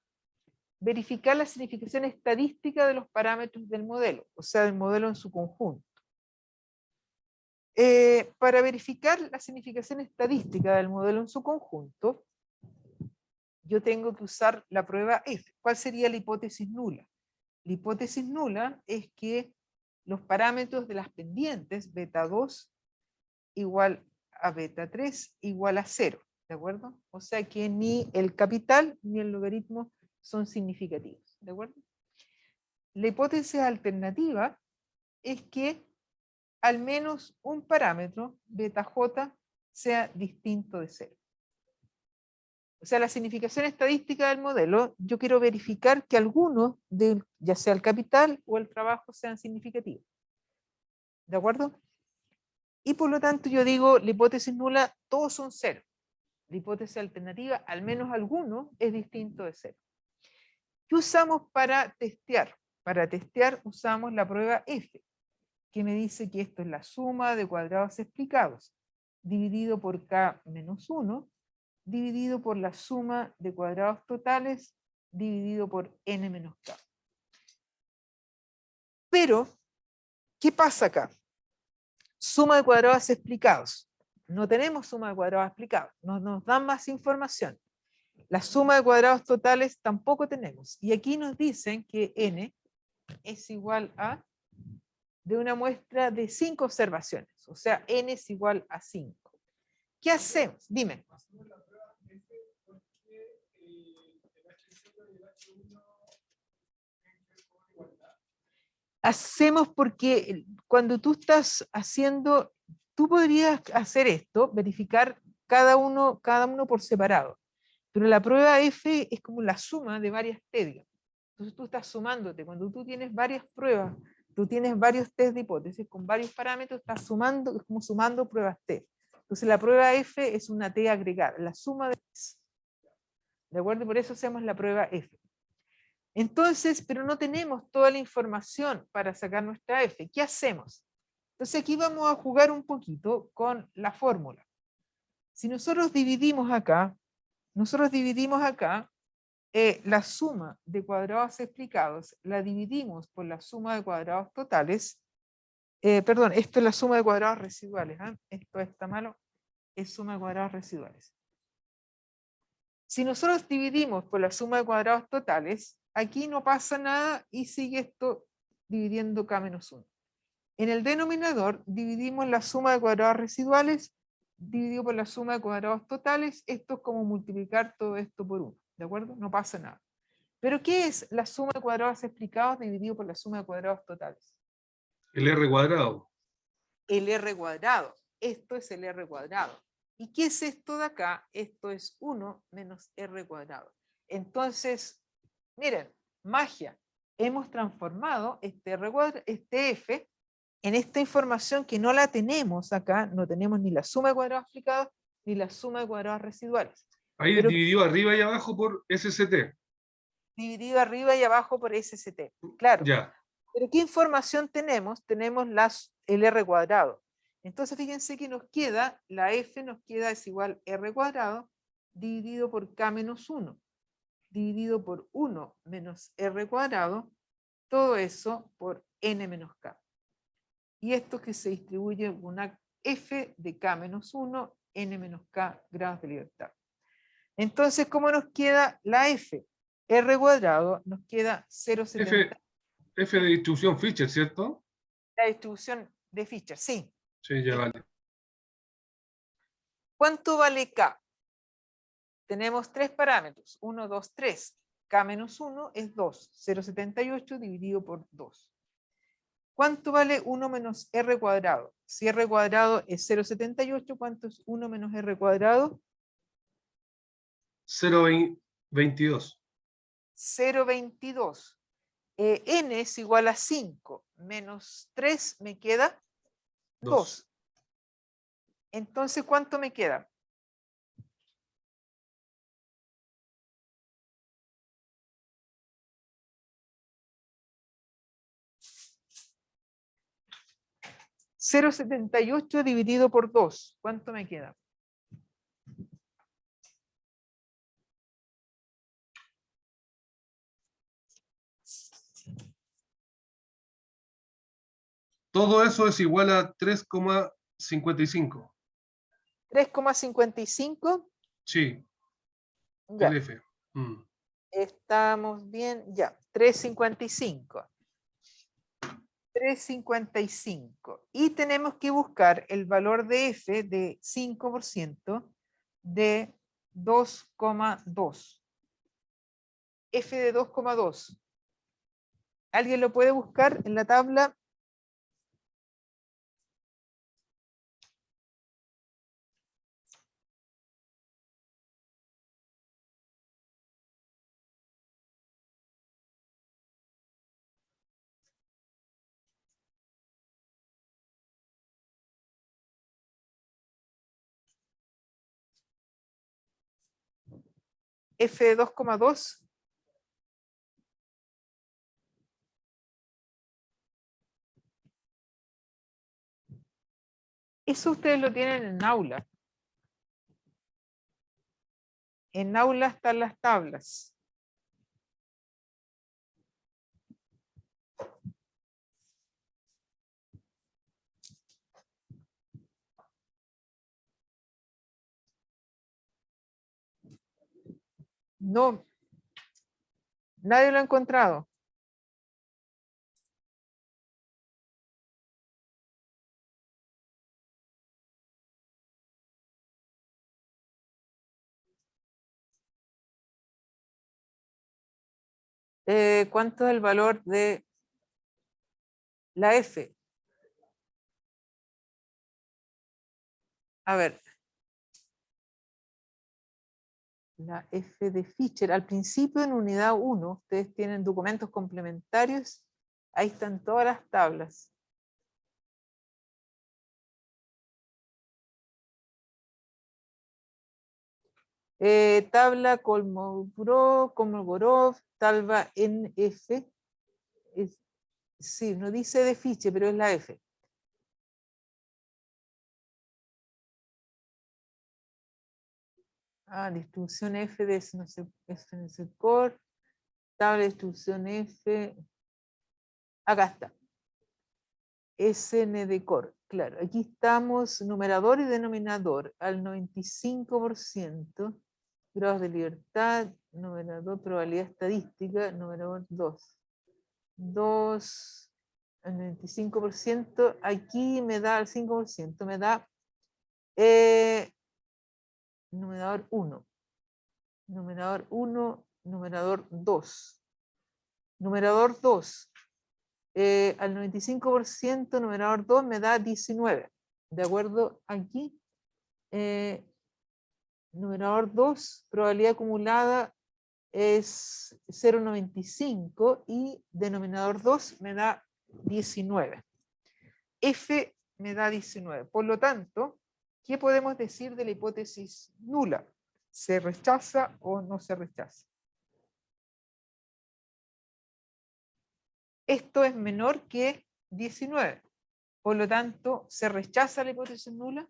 verificar la significación estadística de los parámetros del modelo, o sea, del modelo en su conjunto. Para verificar la significación estadística del modelo en su conjunto, yo tengo que usar la prueba F. ¿Cuál sería la hipótesis nula? La hipótesis nula es que los parámetros de las pendientes, beta 2 igual a beta 3 igual a 0, ¿de acuerdo? O sea que ni el capital ni el logaritmo son significativos, ¿de acuerdo? La hipótesis alternativa es que al menos un parámetro, beta j, sea distinto de 0. O sea, la significación estadística del modelo, yo quiero verificar que algunos, ya sea el capital o el trabajo, sean significativos. ¿De acuerdo? Y por lo tanto yo digo, la hipótesis nula, todos son 0. La hipótesis alternativa, al menos alguno, es distinto de 0. ¿Qué usamos para testear? Para testear usamos la prueba F, que me dice que esto es la suma de cuadrados explicados, dividido por K menos 1, dividido por la suma de cuadrados totales, dividido por N menos K. Pero, ¿qué pasa acá? Suma de cuadrados explicados. No tenemos suma de cuadrados explicados, nos dan más información. La suma de cuadrados totales tampoco tenemos. Y aquí nos dicen que N es igual a de una muestra de 5 observaciones. O sea, N es igual a 5. ¿Qué hacemos? Dime. Hacemos porque cuando tú estás haciendo, tú podrías hacer esto, verificar cada uno por separado. Pero la prueba F es como la suma de varias T, digamos. Entonces tú estás sumándote. Cuando tú tienes varias pruebas, tú tienes varios test de hipótesis con varios parámetros, estás sumando, es como sumando pruebas T. Entonces la prueba F es una T agregada, la suma de T. ¿De acuerdo? Por eso hacemos la prueba F. Entonces, pero no tenemos toda la información para sacar nuestra F. ¿Qué hacemos? Entonces aquí vamos a jugar un poquito con la fórmula. Si nosotros dividimos acá, nosotros dividimos acá la suma de cuadrados explicados, la dividimos por la suma de cuadrados totales. Perdón, esto es la suma de cuadrados residuales. Esto está malo, es suma de cuadrados residuales. Si nosotros dividimos por la suma de cuadrados totales, aquí no pasa nada y sigue esto dividiendo k menos 1. En el denominador dividimos la suma de cuadrados residuales dividido por la suma de cuadrados totales. Esto es como multiplicar todo esto por 1, ¿de acuerdo? No pasa nada. Pero ¿qué es la suma de cuadrados explicados dividido por la suma de cuadrados totales? El R cuadrado. El R cuadrado. Esto es el R cuadrado. ¿Y qué es esto de acá? Esto es 1 menos R cuadrado. Entonces, miren, magia. Hemos transformado este F en esta información que no la tenemos acá. No tenemos ni la suma de cuadrados explicados ni la suma de cuadrados residuales. Ahí Pero dividió arriba y abajo por SCT. dividido arriba y abajo por SCT. Claro. Ya. Pero ¿qué información tenemos? Tenemos el R cuadrado. Entonces fíjense que nos queda, la F nos queda es igual R cuadrado dividido por K menos 1, dividido por 1 menos R cuadrado, todo eso por N menos K. Y esto que se distribuye una F de K menos 1, N menos K grados de libertad. Entonces, ¿cómo nos queda la F? R cuadrado nos queda 0,70. F de distribución Fisher, ¿cierto? La distribución de Fisher, sí. Sí, ya vale. ¿Cuánto vale K? Tenemos tres parámetros, 1, 2, 3. K menos 1 es 2, 0,78 dividido por 2. ¿Cuánto vale 1 menos R cuadrado? Si R cuadrado es 0,78, ¿cuánto es 1 menos R cuadrado? 0,22. 0,22. N es igual a 5, menos 3 me queda 2. Entonces, ¿cuánto me queda? $0,78 dividido por 2. ¿Cuánto me queda? Todo eso es igual a 3,55. 3,55. Sí, Ya, el F. estamos bien, ya. 3,55. 3,55. Y tenemos que buscar el valor de F de 5% de 2,2. F de 2,2. ¿Alguien lo puede buscar en la tabla? F de 2,2. Eso ustedes lo tienen en aula. En aula están las tablas. No, nadie lo ha encontrado. ¿Cuánto es el valor de la F? A ver. La F de Fisher. Al principio en unidad 1, ustedes tienen documentos complementarios. Ahí están todas las tablas. Tabla Kolmogorov, tabla NF. Sí, no dice de Fisher, pero es la F. distribución F de SNC Core, tabla de distribución F, acá está, SND Core, claro, aquí estamos, numerador y denominador, al 95%, grados de libertad, numerador, probabilidad estadística, numerador 2, al 95%, aquí me da al 5%, me da numerador 1, numerador 1, numerador 2. Numerador 2, al 95%, numerador 2 me da 19. ¿De acuerdo? Aquí, numerador 2, probabilidad acumulada es 0,95 y denominador 2 me da 19. F me da 19. Por lo tanto, ¿qué podemos decir de la hipótesis nula? ¿Se rechaza o no se rechaza? Esto es menor que 19. Por lo tanto, ¿se rechaza la hipótesis nula?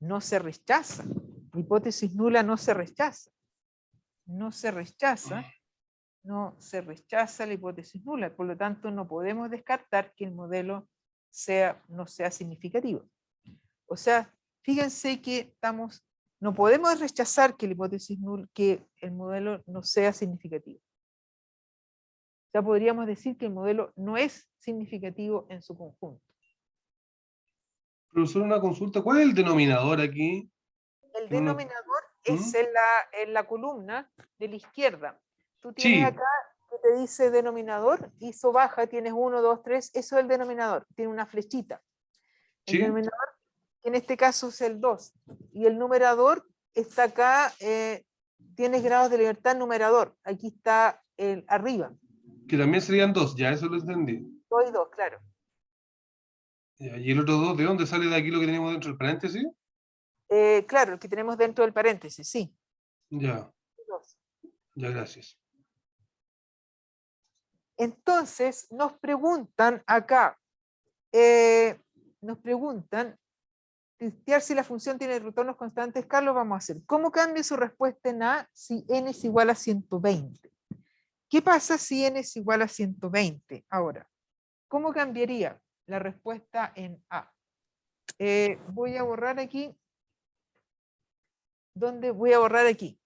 No se rechaza. La hipótesis nula no se rechaza. No se rechaza. No se rechaza la hipótesis nula. Por lo tanto, no podemos descartar que el modelo no sea significativo. O sea, fíjense que no podemos rechazar que la hipótesis nula, que el modelo no sea significativo. Ya podríamos decir que el modelo no es significativo en su conjunto. Profesor, una consulta. ¿Cuál es el denominador aquí? El denominador es en la columna de la izquierda. Tú tienes Sí, acá que te dice denominador, ISO baja, tienes 1, 2, 3, eso es el denominador, tiene una flechita. El sí. denominador, que en este caso es el 2. Y el numerador está acá, tienes grados de libertad numerador, aquí está arriba. Que también serían 2, ya eso lo entendí. 2 y 2, claro. Ya, ¿y el otro 2 de dónde sale de aquí lo que tenemos dentro del paréntesis? Claro, el que tenemos dentro del paréntesis, sí. Ya, 2. ya, gracias. Entonces, nos preguntan acá, nos preguntan, testear si la función tiene retornos constantes, Carlos, vamos a hacer. ¿Cómo cambia su respuesta en A si n es igual a 120? ¿Qué pasa si n es igual a 120? Ahora, ¿cómo cambiaría la respuesta en A? Voy a borrar aquí. ¿Dónde voy a borrar aquí?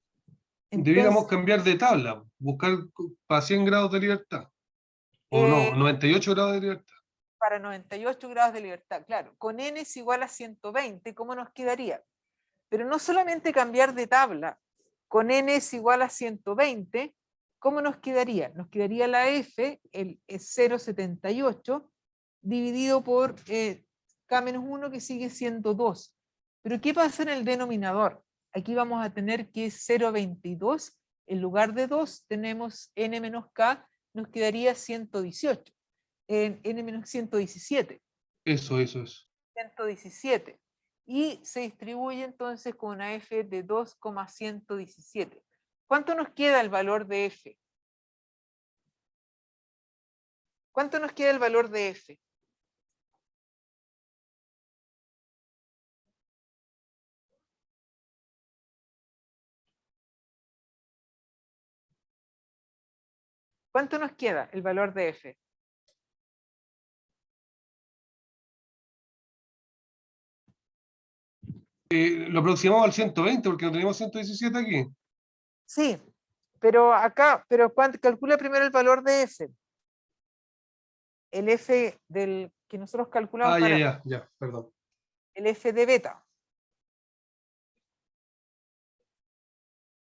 Deberíamos Entonces, cambiar de tabla, buscar para 100 grados de libertad. O no, 98 grados de libertad. para 98 grados de libertad, claro. Con n es igual a 120, ¿cómo nos quedaría? Pero no solamente cambiar de tabla, con n es igual a 120, ¿cómo nos quedaría? Nos quedaría la f, el 0,78, dividido por k-1, que sigue siendo 2. Pero ¿qué pasa en el denominador? Aquí vamos a tener que 0,22, en lugar de 2 tenemos n menos k, nos quedaría 118, n menos 117. Eso. 117. Y se distribuye entonces con una f de 2,117. ¿Cuánto nos queda el valor de f? ¿Cuánto nos queda el valor de f? ¿Cuánto nos queda el valor de f? Lo aproximamos al 120 porque no tenemos 117 aquí. Sí, pero acá, calcula primero el valor de f. El f del que nosotros calculamos Ya, perdón. el f de beta.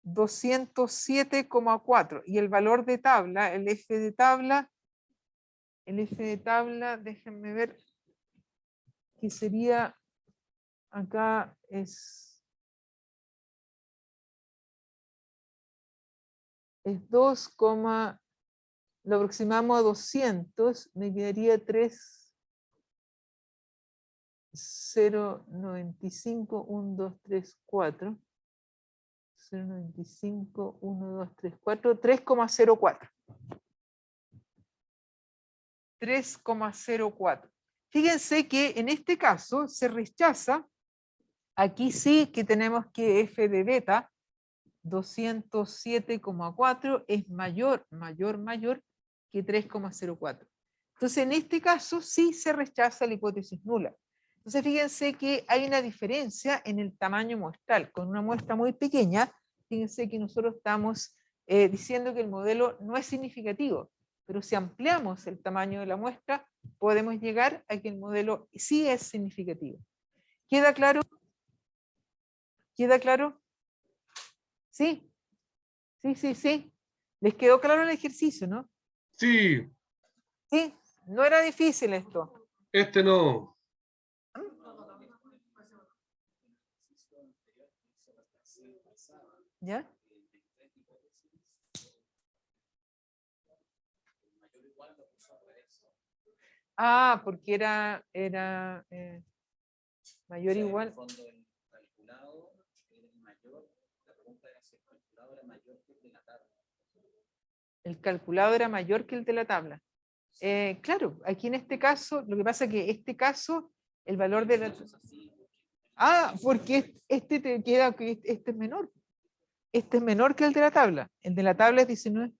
207,4. Y el valor de tabla, el f de tabla, déjenme ver, que sería, acá es 2, lo aproximamos a 200, me quedaría 0,95, 1, 2, 3, 4. 0,95, 1, 2, 3, 4, 3,04. 3,04. Fíjense que en este caso se rechaza Aquí sí que tenemos que f de beta 207,4 es mayor que 3,04. Entonces, en este caso sí se rechaza la hipótesis nula. Entonces, fíjense que hay una diferencia en el tamaño muestral. Con una muestra muy pequeña, fíjense que nosotros estamos diciendo que el modelo no es significativo, pero si ampliamos el tamaño de la muestra, podemos llegar a que el modelo sí es significativo. ¿Queda claro? ¿Queda claro? ¿Sí? Sí. ¿Les quedó claro el ejercicio, no? Sí, Sí, no era difícil esto. este no. ¿Ya? Ah, porque era mayor o igual. El calculado era mayor que el de la tabla. Claro, aquí en este caso, lo que pasa es que este caso, el valor de la... Ah, porque este te queda que este es menor. Este es menor que el de la tabla. El de la tabla es 19.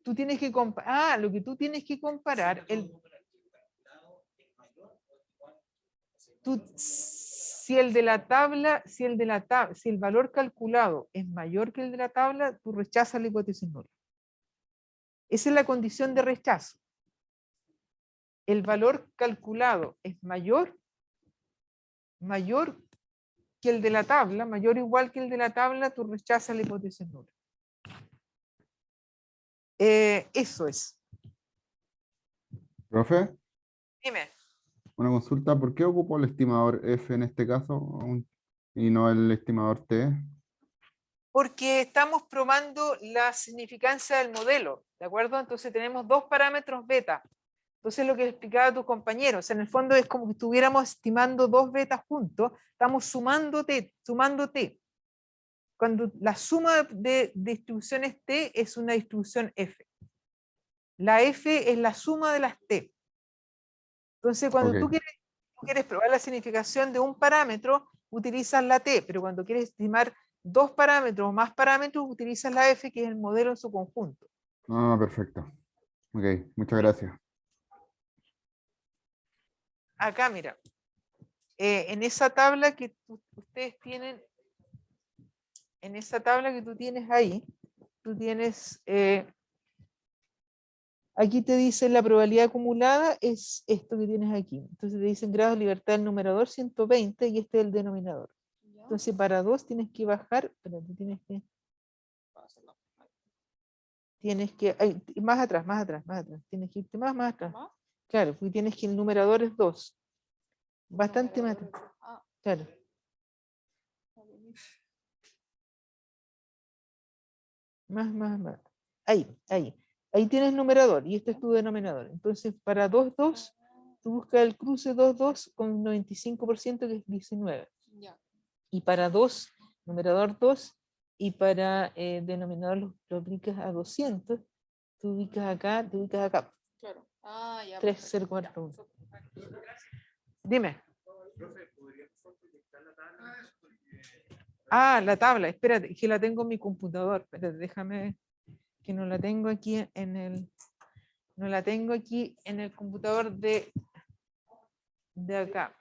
Tú tienes que comparar, lo que tú tienes que comparar, si el valor calculado es mayor que el de la tabla, tú rechazas la hipótesis nula. Esa es la condición de rechazo. El valor calculado es mayor que el de la tabla, mayor o igual que el de la tabla, tú rechazas la hipótesis nula. Eso es. Profe, Dime. una consulta, ¿por qué ocupo el estimador F en este caso y no el estimador T? Porque estamos probando la significancia del modelo, ¿de acuerdo? Entonces tenemos dos parámetros beta. Entonces lo que explicaba a tus compañeros, en el fondo es como que estuviéramos estimando dos betas juntos, estamos sumando t. Cuando la suma de distribuciones t es una distribución f. La f es la suma de las t. Entonces cuando Ok. tú quieres probar la significación de un parámetro, utilizas la t, pero cuando quieres estimar dos parámetros o más parámetros, utilizas la f, que es el modelo en su conjunto. Ah, perfecto. Ok, muchas gracias. Acá, mira, en esa tabla que ustedes tienen, en esa tabla que tú tienes ahí, tú tienes, aquí te dice la probabilidad acumulada es esto que tienes aquí. Entonces te dicen grados de libertad del numerador 120 y este es el denominador. Entonces para 2 tienes que bajar, espérate, más atrás, tienes que irte más atrás. Claro, porque tienes que el numerador es 2. Bastante más atrás. Claro. Más. Ahí tienes numerador y este es tu denominador. Entonces, para 2, 2, tú buscas el cruce 2, 2 con un 95% que es 19. Y para 2, numerador 2, y para denominador lo aplicas a 200, tú ubicas acá, Claro. Ah, ya. 3, 0, 4, 1. Dime. Ah, la tabla, espérate, que la tengo en mi computador. Espérate, déjame, que no la tengo aquí no la tengo aquí en el computador de acá.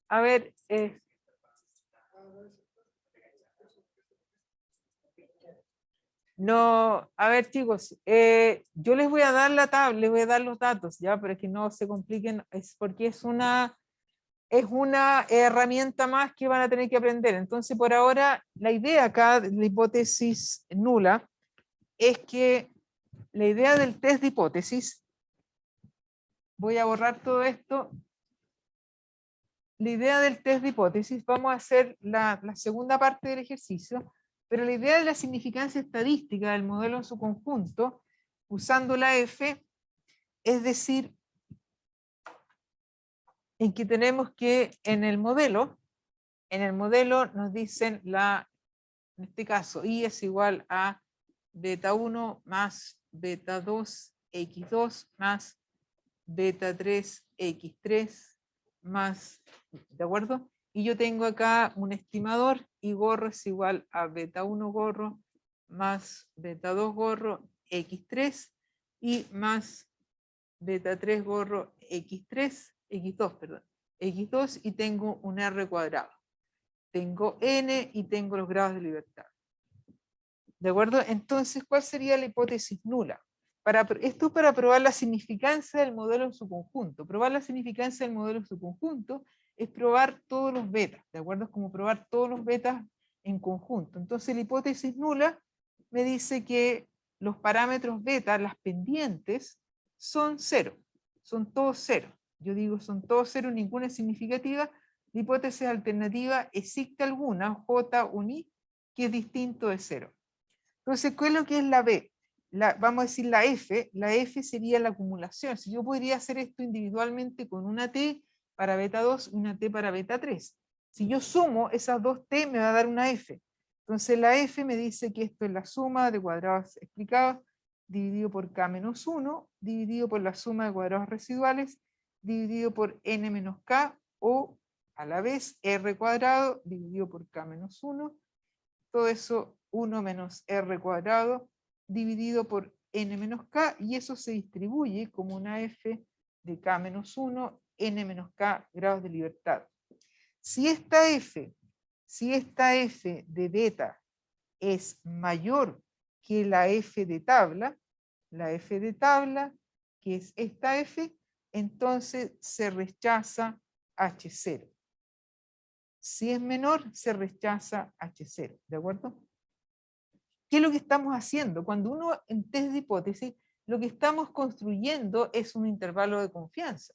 A ver, no, a ver chicos, yo les voy a dar la tabla, les voy a dar los datos, ya, pero es que no se compliquen, es porque es una herramienta más que van a tener que aprender. Entonces, por ahora, la idea acá de la hipótesis nula es que la idea del test de hipótesis, voy a borrar todo esto. La idea del test de hipótesis, vamos a hacer la segunda parte del ejercicio, pero la idea de la significancia estadística del modelo en su conjunto, usando la F, es decir, en que tenemos que en el modelo nos dicen en este caso, I es igual a beta 1 más beta 2, x2 más beta 3 x3 más, ¿de acuerdo? Y yo tengo acá un estimador y gorro es igual a beta 1 gorro más beta 2 gorro x3 y más beta 3 gorro x3, x2, perdón, x2 y tengo un r cuadrado. Tengo n y tengo los grados de libertad. ¿De acuerdo? Entonces, ¿cuál sería la hipótesis nula? Esto para probar la significancia del modelo en su conjunto. Probar la significancia del modelo en su conjunto es probar todos los betas, ¿de acuerdo? Es como probar todos los betas en conjunto. Entonces la hipótesis nula me dice que los parámetros beta, las pendientes, son cero. Son todos cero. Yo digo son todos cero, ninguna es significativa. La hipótesis alternativa existe alguna, J uni, que es distinto de cero. Entonces, ¿qué es lo que es la B? Vamos a decir la F sería la acumulación. Si yo podría hacer esto individualmente con una T para beta 2 y una T para beta 3. Si yo sumo esas dos T me va a dar una F. Entonces la F me dice que esto es la suma de cuadrados explicados dividido por K menos 1, dividido por la suma de cuadrados residuales, dividido por N menos K, o a la vez R cuadrado dividido por K menos 1. Todo eso 1 menos R cuadrado dividido por N menos K, y eso se distribuye como una F de K menos 1, N menos K grados de libertad. Si esta F de beta es mayor que la F de tabla, que es esta F, entonces se rechaza H0. Si es menor, se rechaza H0, ¿de acuerdo? ¿Qué es lo que estamos haciendo? Cuando uno en test de hipótesis, lo que estamos construyendo es un intervalo de confianza.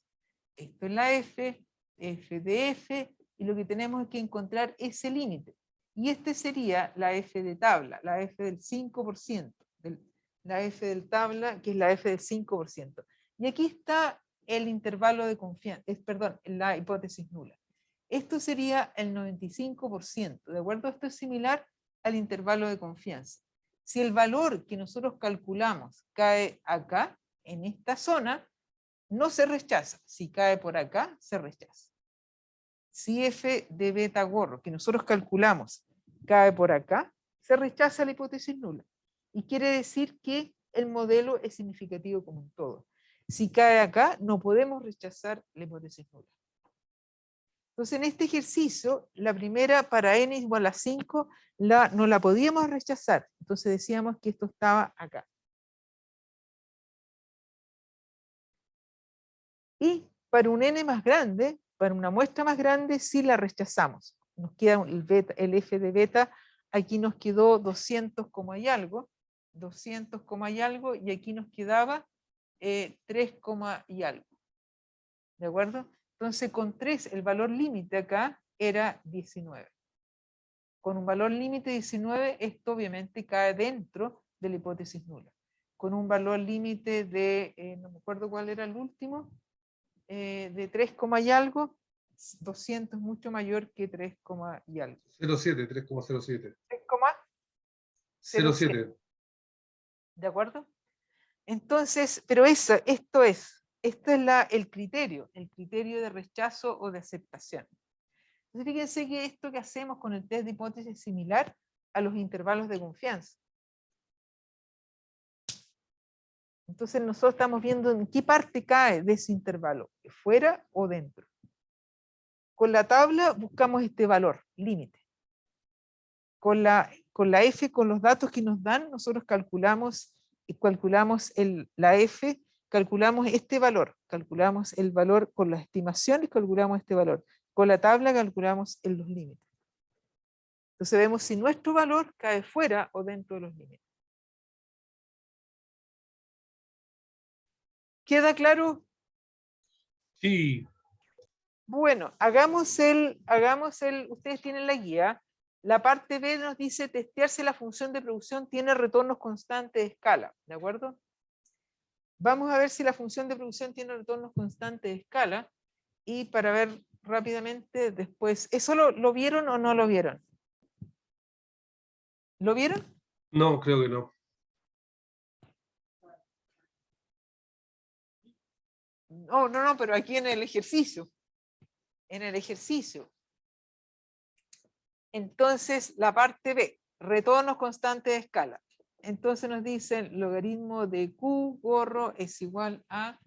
Esto es la F, F de F, y lo que tenemos que encontrar ese límite. Y este sería la F de tabla, la F del 5%, la F del tabla, que es la F del 5%. Y aquí está el intervalo de confianza, perdón, la hipótesis nula. Esto sería el 95%, ¿de acuerdo? Esto es similar al intervalo de confianza. Si el valor que nosotros calculamos cae acá, en esta zona, no se rechaza. Si cae por acá, se rechaza. Si F de beta gorro, que nosotros calculamos, cae por acá, se rechaza la hipótesis nula. Y quiere decir que el modelo es significativo como un todo. Si cae acá, no podemos rechazar la hipótesis nula. Entonces, en este ejercicio, la primera para n igual a 5, no la podíamos rechazar. Entonces decíamos que esto estaba acá. Y para un n más grande, para una muestra más grande, sí la rechazamos. Nos queda el f de beta, aquí nos quedó 200 como hay algo, 200 como hay algo, y aquí nos quedaba 3 y algo. ¿De acuerdo? Entonces con 3 el valor límite acá era 19. Con un valor límite 19, esto obviamente cae dentro de la hipótesis nula. Con un valor límite de, no me acuerdo cuál era el último, de 3, y algo, 200 es mucho mayor que 3, y algo. 0,7, 3,07. 3,07. 0,7. ¿De acuerdo? Entonces, pero esto es el criterio de rechazo o de aceptación. Entonces, fíjense que esto que hacemos con el test de hipótesis es similar a los intervalos de confianza. Entonces nosotros estamos viendo en qué parte cae de ese intervalo, fuera o dentro. Con la tabla buscamos este valor, límite. Con la F, con los datos que nos dan, nosotros calculamos la F, calculamos este valor, calculamos el valor con las estimaciones, calculamos este valor. Con la tabla calculamos los límites. Entonces vemos si nuestro valor cae fuera o dentro de los límites. ¿Queda claro? Sí. Bueno, ustedes tienen la guía. La parte B nos dice testear si la función de producción tiene retornos constantes de escala, ¿de acuerdo? Vamos a ver si la función de producción tiene retornos constantes de escala, y para ver rápidamente después, ¿eso lo vieron o no lo vieron? ¿Lo vieron? No, creo que no. No, pero aquí en el ejercicio. En el ejercicio. Entonces, la parte B, retornos constantes de escala. Entonces nos dicen logaritmo de Q gorro es igual a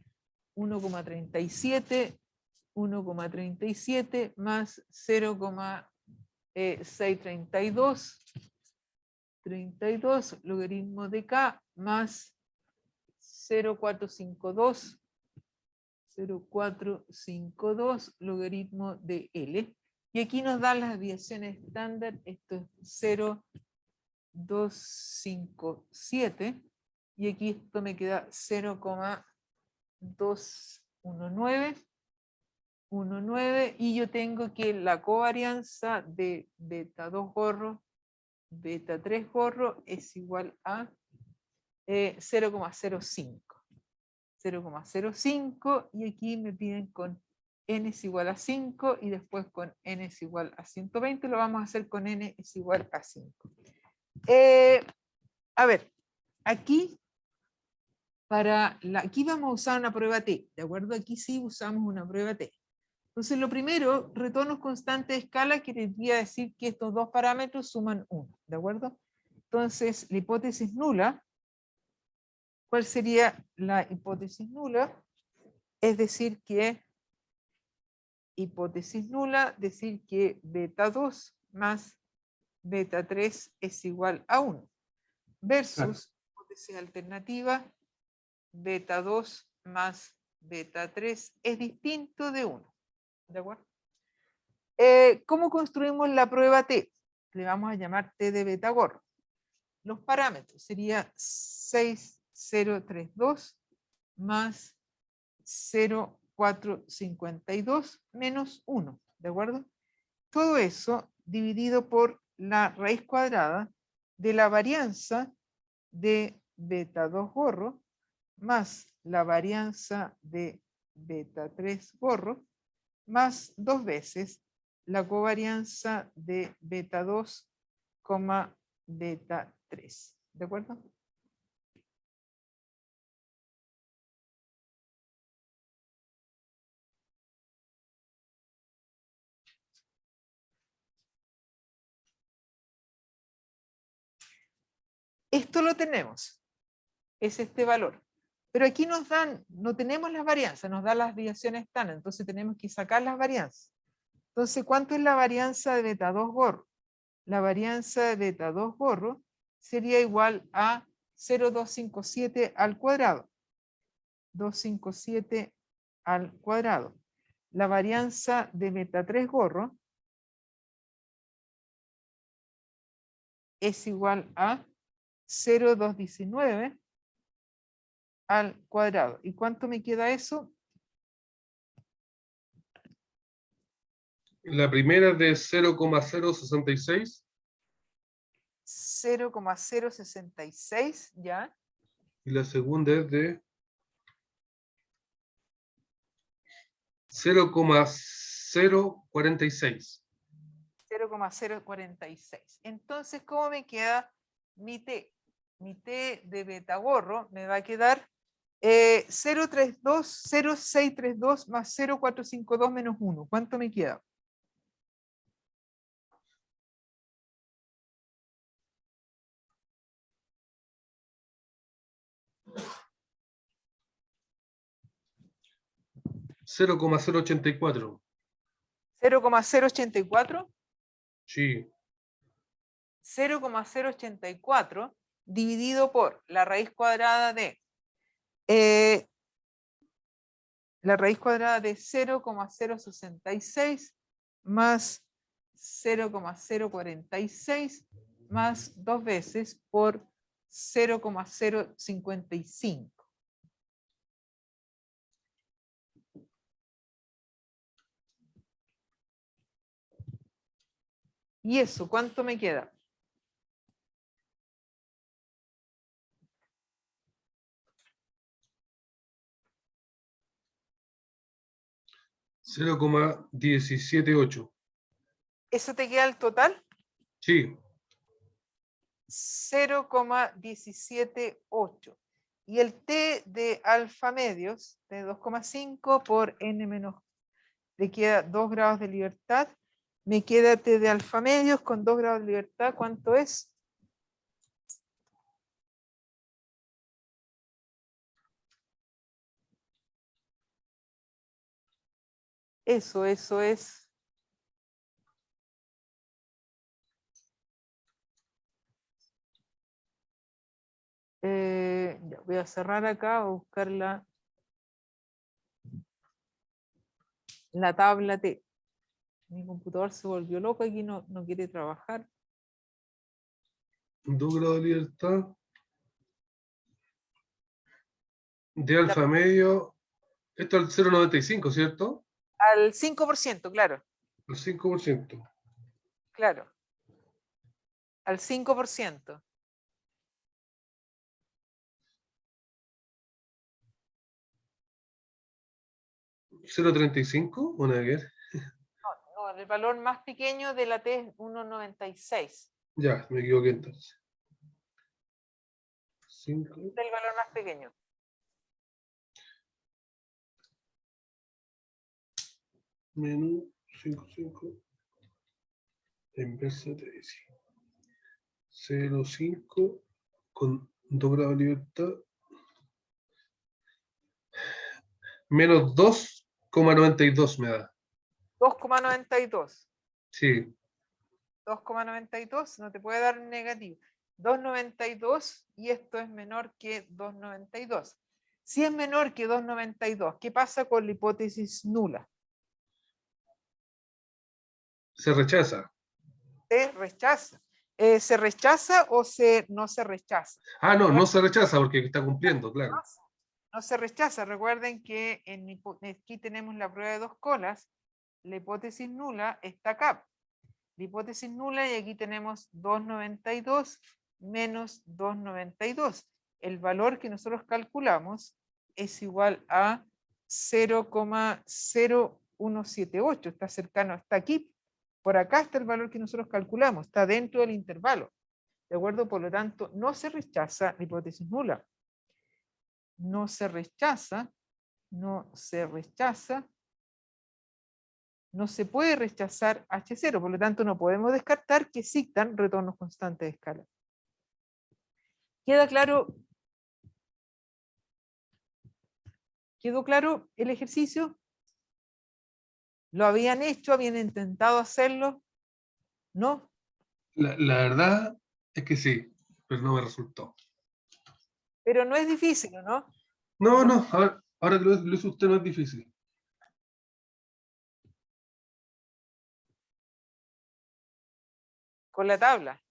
1,37 más 0,632 logaritmo de K más 0,452 logaritmo de L. Y aquí nos dan las desviaciones estándar. Esto es 0,257. Y aquí esto me queda 0,219. Y yo tengo que la covarianza de beta 2 gorro, beta 3 gorro es igual a 0,05. 0,05 y aquí me piden con n es igual a 5 y después con n es igual a 120, lo vamos a hacer con n es igual a 5. A ver, aquí aquí vamos a usar una prueba T, ¿de acuerdo? Aquí sí usamos una prueba T. Entonces lo primero, retornos constantes de escala, quería decir que estos dos parámetros suman 1, ¿de acuerdo? Entonces la hipótesis nula, ¿cuál sería la hipótesis nula? Es decir que hipótesis nula, decir que beta 2 más beta 3 es igual a 1. Versus hipótesis alternativa, beta 2 más beta 3 es distinto de 1. ¿De acuerdo? ¿Cómo construimos la prueba T? Le vamos a llamar T de beta gorro. Los parámetros sería 6032 más 0,452 menos 1, ¿de acuerdo? Todo eso dividido por la raíz cuadrada de la varianza de beta 2 gorro más la varianza de beta 3 gorro más 2 veces la covarianza de beta 2, beta 3. ¿De acuerdo? Esto lo tenemos. Es este valor. Pero aquí nos dan, no tenemos las varianzas, nos dan las desviaciones estándar, entonces tenemos que sacar las varianzas. Entonces, ¿cuánto es la varianza de beta 2 gorro? La varianza de beta 2 gorro sería igual a 0,257 al cuadrado. 257 al cuadrado. La varianza de beta 3 gorro es igual a 0,219 al cuadrado. ¿Y cuánto me queda eso? La primera es de 0,066. 0,066, ¿ya? Y la segunda es de 0,046. 0,046. Entonces, ¿cómo me queda mi T? Mi T de beta gorro me va a quedar 0,632 más 0,452 menos 1. ¿Cuánto me queda? $0,084. 0,084. Sí. 0,084 dividido por la raíz cuadrada de 0,066 más 0,046 más 2 veces por 0,055. ¿Y eso cuánto me queda? $0,178. ¿Eso te queda el total? Sí. 0,178. y el t de alfa medios de 2,5 por n menos, le queda 2 grados de libertad, me queda t de alfa medios con 2 grados de libertad, ¿cuánto es? Eso es. Ya voy a cerrar acá, voy a buscar la tabla T. Mi computador se volvió loco, aquí no quiere trabajar. 2 grados de libertad. De alfa medio. Esto es el 0,95, ¿cierto? Al 5%, claro, El 5%. claro. Al 5%. ¿0,35? ¿O nada que ver? No, el valor más pequeño de la T es 1,96. Ya, me equivoqué entonces. 5 Este es el valor más pequeño. menos 5 inversa de 0,5 con 2 grados de libertad. Menos 2,92 me da. 2,92. Sí, 2,92 no te puede dar negativo. 2,92 y esto es menor que 2,92. Si es menor que 2,92, ¿qué pasa con la hipótesis nula? se rechaza. Se rechaza. ¿Se rechaza o no se rechaza? Ah, no, no se rechaza porque está cumpliendo, claro. No se rechaza. Recuerden que aquí tenemos la prueba de dos colas. La hipótesis nula está acá. La hipótesis nula, y aquí tenemos 2,92 menos 2,92. El valor que nosotros calculamos es igual a 0,0178. Está cercano, está aquí. Por acá está el valor que nosotros calculamos, está dentro del intervalo. ¿De acuerdo? Por lo tanto, no se rechaza la hipótesis nula. No se rechaza, no se rechaza. No se puede rechazar H0, por lo tanto no podemos descartar que existan retornos constantes de escala. ¿Queda claro? ¿Quedó claro el ejercicio? ¿Lo habían hecho? ¿Habían intentado hacerlo? ¿No? La verdad es que sí, pero no me resultó. Pero no es difícil, ¿no? No, ahora que lo hizo usted no es difícil. Con la tabla.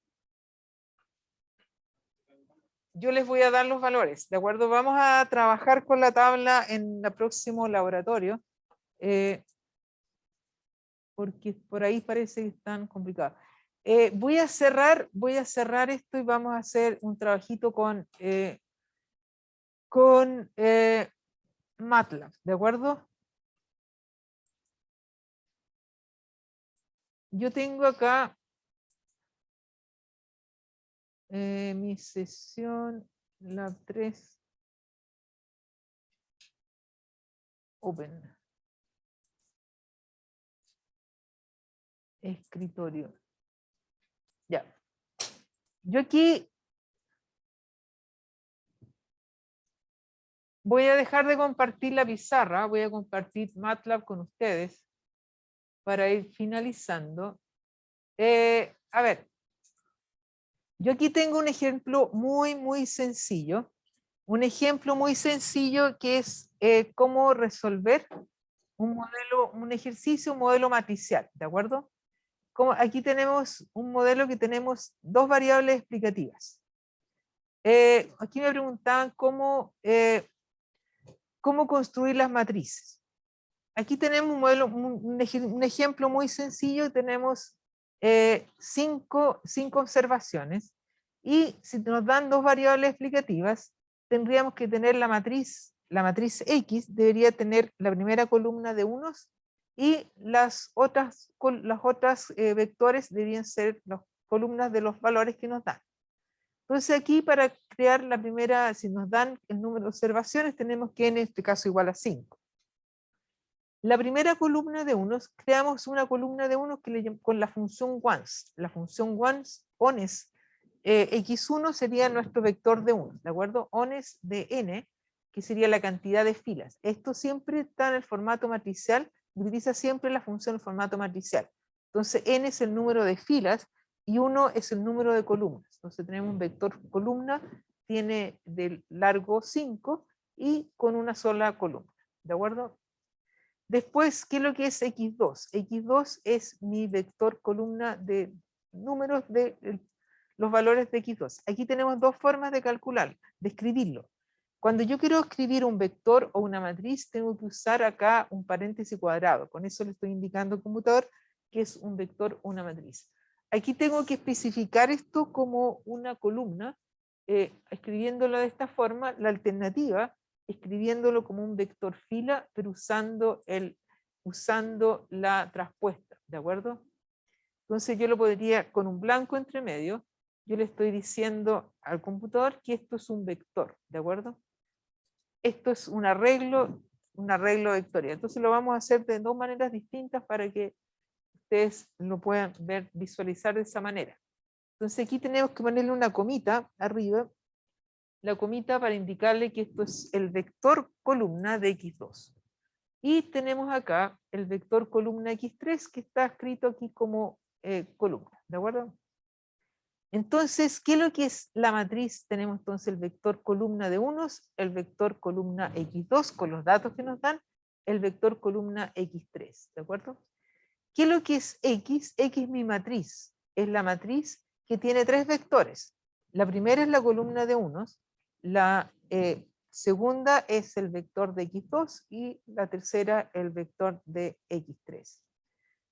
Yo les voy a dar los valores, ¿de acuerdo? Vamos a trabajar con la tabla en el próximo laboratorio, porque por ahí parece que están complicados. Voy a cerrar esto y vamos a hacer un trabajito con MATLAB, ¿de acuerdo? Yo tengo acá mi sesión Lab 3 Open. Escritorio. Ya. Yo aquí voy a dejar de compartir la pizarra, voy a compartir MATLAB con ustedes para ir finalizando. A ver, yo aquí tengo un ejemplo muy sencillo. Un ejemplo muy sencillo que es cómo resolver un modelo, un ejercicio, un modelo matricial, ¿de acuerdo? Aquí tenemos un modelo que tenemos dos variables explicativas. Aquí me preguntaban cómo construir las matrices. Aquí tenemos un modelo, un ejemplo muy sencillo. Tenemos cinco observaciones y si nos dan dos variables explicativas, tendríamos que tener la matriz X debería tener la primera columna de unos y las otras vectores deberían ser las columnas de los valores que nos dan. Entonces aquí para crear la primera, si nos dan el número de observaciones, tenemos que en este caso igual a 5. La primera columna de unos, creamos una columna de unos que con la función once. La función ones, x1 sería nuestro vector de 1, ¿de acuerdo? Ones de n, que sería la cantidad de filas. Esto siempre está en el formato matricial, utiliza siempre la función en formato matricial. Entonces n es el número de filas y 1 es el número de columnas. Entonces tenemos un vector columna, tiene de largo 5 y con una sola columna, ¿de acuerdo? Después, ¿qué es lo que es x2? x2 es mi vector columna de números de los valores de x2. Aquí tenemos dos formas de calcular, de escribirlo. Cuando yo quiero escribir un vector o una matriz, tengo que usar acá un paréntesis cuadrado. Con eso le estoy indicando al computador que es un vector o una matriz. Aquí tengo que especificar esto como una columna, escribiéndolo de esta forma. La alternativa, escribiéndolo como un vector fila, pero usando la traspuesta, ¿de acuerdo? Entonces yo lo podría, con un blanco entre medio, yo le estoy diciendo al computador que esto es un vector, ¿de acuerdo? Esto es un arreglo vectorial. Entonces lo vamos a hacer de dos maneras distintas para que ustedes lo puedan ver, visualizar de esa manera. Entonces aquí tenemos que ponerle una comita arriba, la comita para indicarle que esto es el vector columna de x2. Y tenemos acá el vector columna x3 que está escrito aquí como columna, ¿de acuerdo? Entonces, ¿qué es lo que es la matriz? Tenemos entonces el vector columna de unos, el vector columna x2 con los datos que nos dan, el vector columna x3, ¿de acuerdo? ¿Qué es lo que es x? X es mi matriz, es la matriz que tiene tres vectores. La primera es la columna de unos, la segunda es el vector de x2 y la tercera el vector de x3.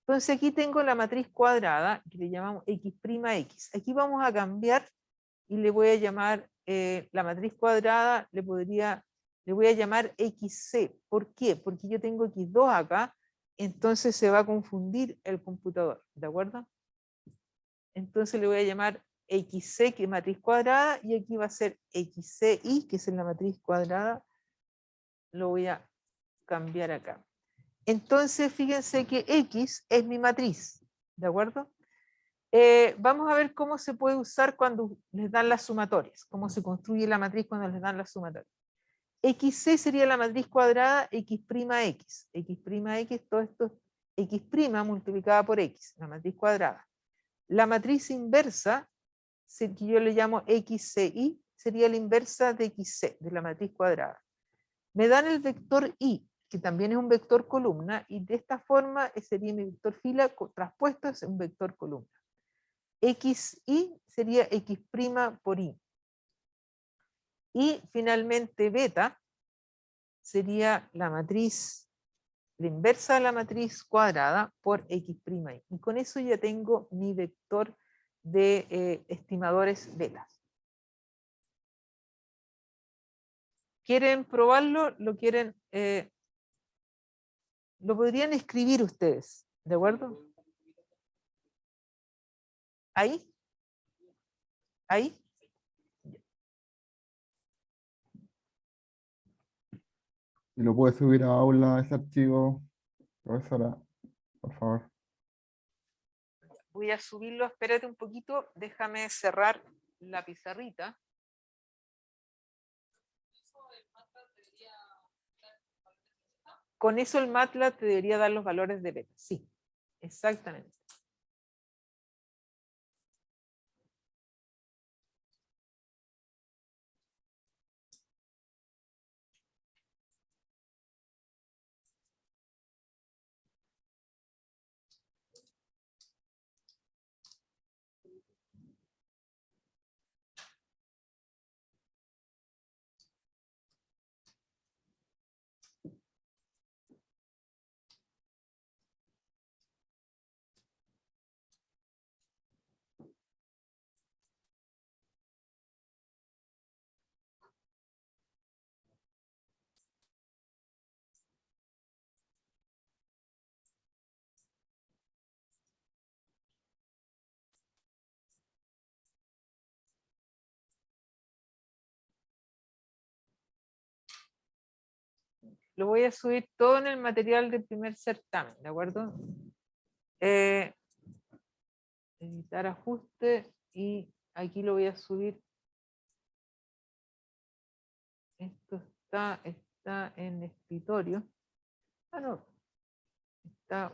Entonces aquí tengo la matriz cuadrada que le llamamos x'. Aquí vamos a cambiar y le voy a llamar la matriz cuadrada, le voy a llamar xc. ¿Por qué? Porque yo tengo x2 acá, entonces se va a confundir el computador, ¿de acuerdo? Entonces le voy a llamar xc, que es matriz cuadrada, y aquí va a ser xci, que es en la matriz cuadrada. Lo voy a cambiar acá. Entonces, fíjense que X es mi matriz, ¿de acuerdo? Vamos a ver cómo se puede usar cuando les dan las sumatorias, cómo se construye la matriz cuando les dan las sumatorias. XC sería la matriz cuadrada X', X', todo esto X' multiplicada por X, la matriz cuadrada. La matriz inversa, que yo le llamo XCI, sería la inversa de XC, de la matriz cuadrada. Me dan el vector I, que también es un vector columna, y de esta forma sería mi vector fila traspuesto es un vector columna. XI sería X' por I. Y finalmente beta sería la matriz, la inversa de la matriz cuadrada por X'. Y con eso ya tengo mi vector de estimadores beta. ¿Quieren probarlo? Lo podrían escribir ustedes, ¿de acuerdo? ¿Ahí? ¿Ahí? ¿Y lo puede subir a aula ese archivo, profesora? Por favor. Voy a subirlo, espérate un poquito, déjame cerrar la pizarrita. Con eso el MATLAB te debería dar los valores de beta. Sí, exactamente. lo voy a subir todo en el material del primer certamen, ¿de acuerdo? Editar ajuste y aquí lo voy a subir. Esto está en escritorio. Ah, no.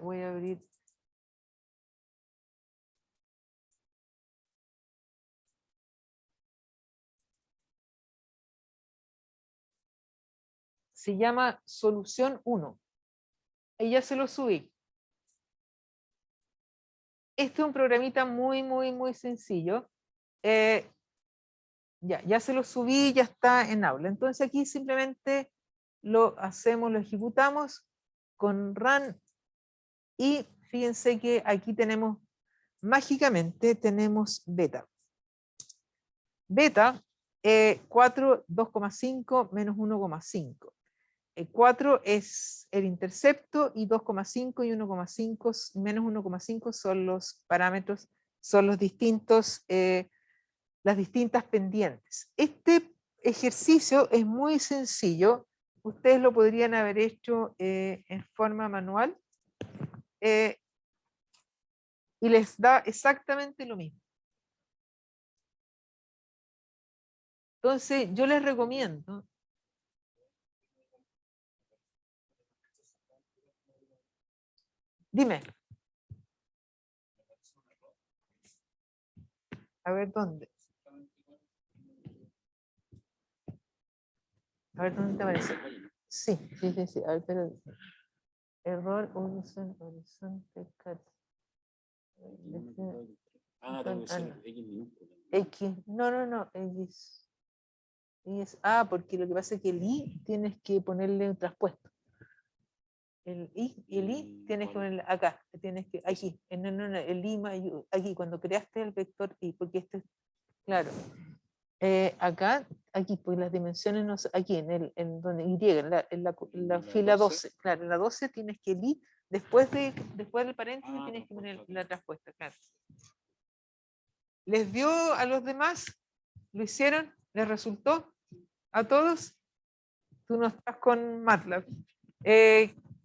Voy a abrir. Se llama Solución 1. Ahí ya se lo subí. Este es un programita muy sencillo. Ya se lo subí, ya está en aula. Entonces aquí simplemente lo hacemos, lo ejecutamos con run y fíjense que aquí tenemos, mágicamente tenemos beta. Beta 4, 2,5 menos 1,5. 4 es el intercepto y 2,5 y 1,5 menos 1,5 son los parámetros, son los distintos, las distintas pendientes. Este ejercicio es muy sencillo. Ustedes lo podrían haber hecho en forma manual y les da exactamente lo mismo. Entonces, yo les recomiendo. Dime. A ver dónde. A ver dónde te aparece. Sí. A ver, pero. Error, horizonte, cat. Tengo que ser X minúscula. X. No. X. Porque lo que pasa es que el I tienes que ponerle un traspuesto. El I tienes que ponerle acá, aquí, el I aquí, cuando creaste el vector I, porque este es, claro, acá, aquí, pues las dimensiones, no, aquí, en donde Y, en la fila 12, claro, en la 12 tienes que el I, después del paréntesis tienes que poner la traspuesta, claro. ¿Les dio a los demás? ¿Lo hicieron? ¿Les resultó? ¿A todos? Tú no estás con MATLAB.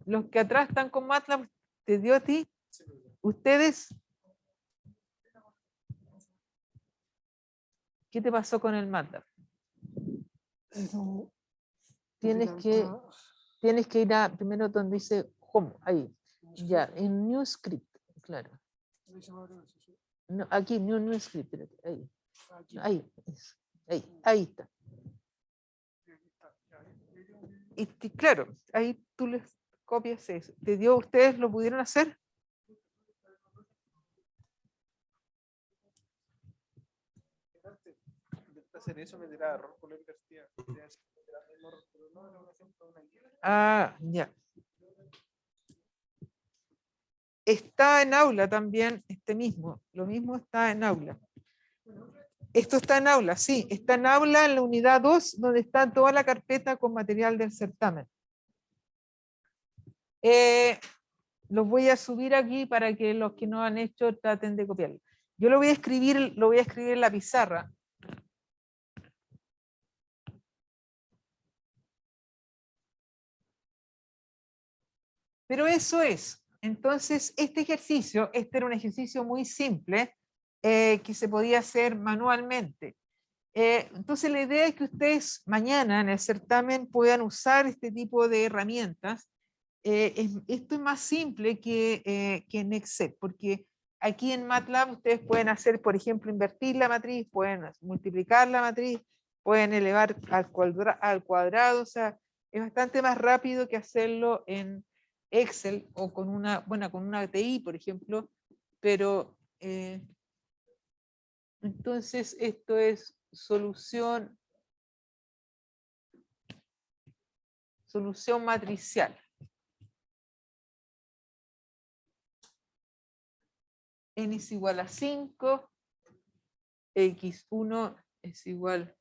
Los que atrás están con MATLAB, ¿te dio a ti? ¿Ustedes? ¿Qué te pasó con el MATLAB? Tienes que ir a primero donde dice Home, ahí. Ya, en New Script, claro. No, aquí, New Script, ahí está. Y claro, ahí tú les copias eso. ¿Te dio? ¿Ustedes lo pudieron hacer? Hacer eso me dirá error por la universidad. Ya. Está en aula también, lo mismo está en aula. Esto está en aula, sí, está en aula en la unidad 2, donde está toda la carpeta con material del certamen. Los voy a subir aquí para que los que no han hecho traten de copiarlo. Yo lo voy a escribir en la pizarra. Pero eso es. Entonces, este era un ejercicio muy simple que se podía hacer manualmente. Entonces, la idea es que ustedes mañana en el certamen puedan usar este tipo de herramientas. Esto es más simple que en Excel, porque aquí en MATLAB ustedes pueden hacer, por ejemplo, invertir la matriz, pueden multiplicar la matriz, pueden elevar al cuadrado, o sea, es bastante más rápido que hacerlo en Excel o con con una ATI, por ejemplo, pero entonces esto es solución matricial. N es igual a 5, x1 es igual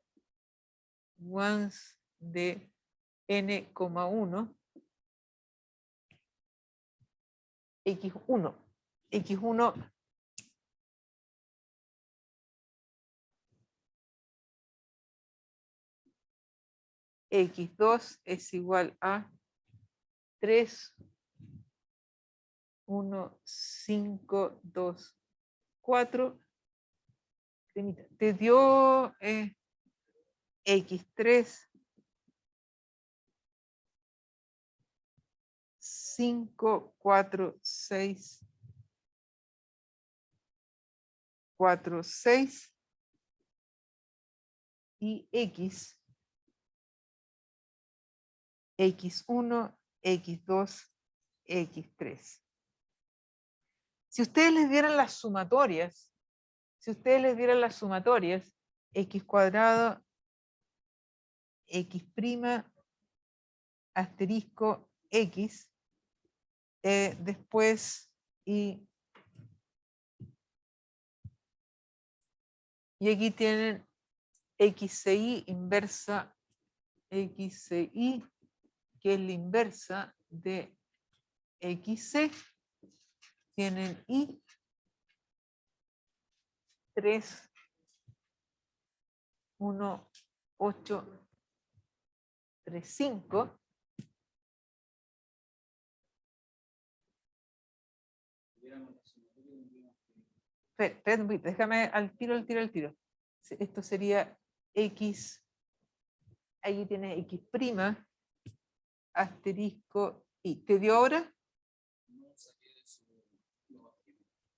1 de n,1, x1 x2 es igual a 3, 1, 5, 2, 4. Te dio X3, 5, 4, 6, 4, 6 y X, X1, X2, X3. Si ustedes les dieran las sumatorias, X cuadrado, X prima, asterisco, X, después y aquí tienen XCI inversa, XCI, que es la inversa de XC, tienen I 3, 1, 8, 3, 5. Espera, déjame al tiro. Esto sería X, ahí tiene X prima, asterisco I. ¿Te dio ahora?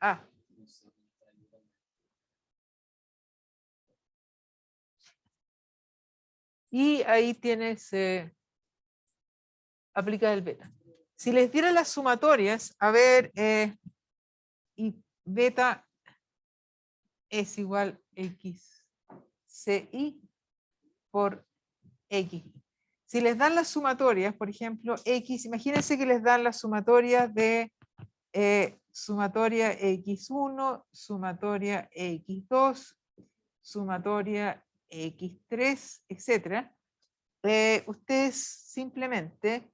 Ah. Y ahí tienes, aplica el beta. Si les diera las sumatorias, a ver, y beta es igual XCI por X. Si les dan las sumatorias, por ejemplo, X, imagínense que les dan las sumatorias de sumatoria X1, sumatoria X2, sumatoria X3, etc. Ustedes simplemente,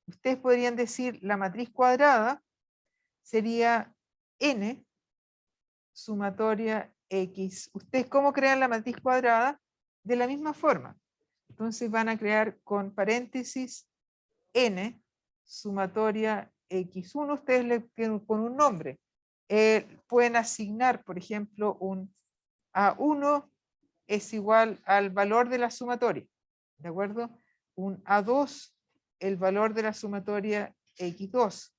ustedes podrían decir la matriz cuadrada sería N sumatoria X. ¿Ustedes cómo crean la matriz cuadrada? De la misma forma. Entonces van a crear con paréntesis N sumatoria X1. Ustedes le tienen con un nombre. Pueden asignar, por ejemplo, un A1 es igual al valor de la sumatoria. ¿De acuerdo? Un A2, el valor de la sumatoria X2.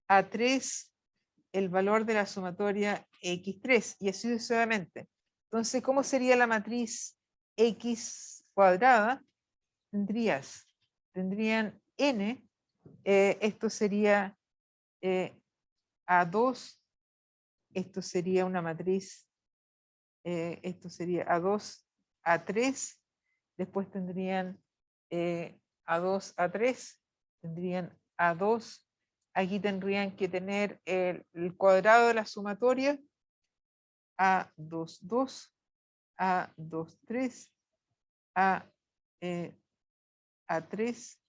A3, el valor de la sumatoria X3, y así sucesivamente. Entonces, ¿cómo sería la matriz X cuadrada? Tendrían N, esto sería A2, esto sería una matriz, esto sería A2, A3, después tendrían A2, A3, tendrían A2, aquí tendrían que tener el cuadrado de la sumatoria, A2, 2, A2, 3, A3,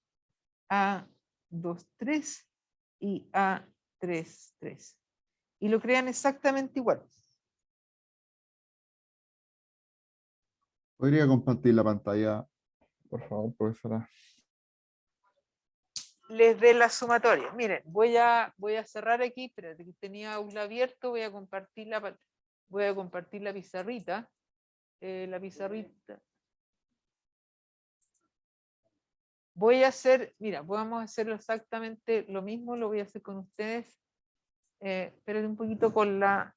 A2, 3 y A3, 3. Y lo crean exactamente igual. ¿Podría compartir la pantalla, por favor, profesora? Les dé la sumatoria. Miren, voy a cerrar aquí, espérate que tenía aula abierto, voy a compartir la pizarrita. La pizarrita. Voy a hacer, mira, vamos a hacerlo exactamente lo mismo, lo voy a hacer con ustedes. Espérate un poquito con la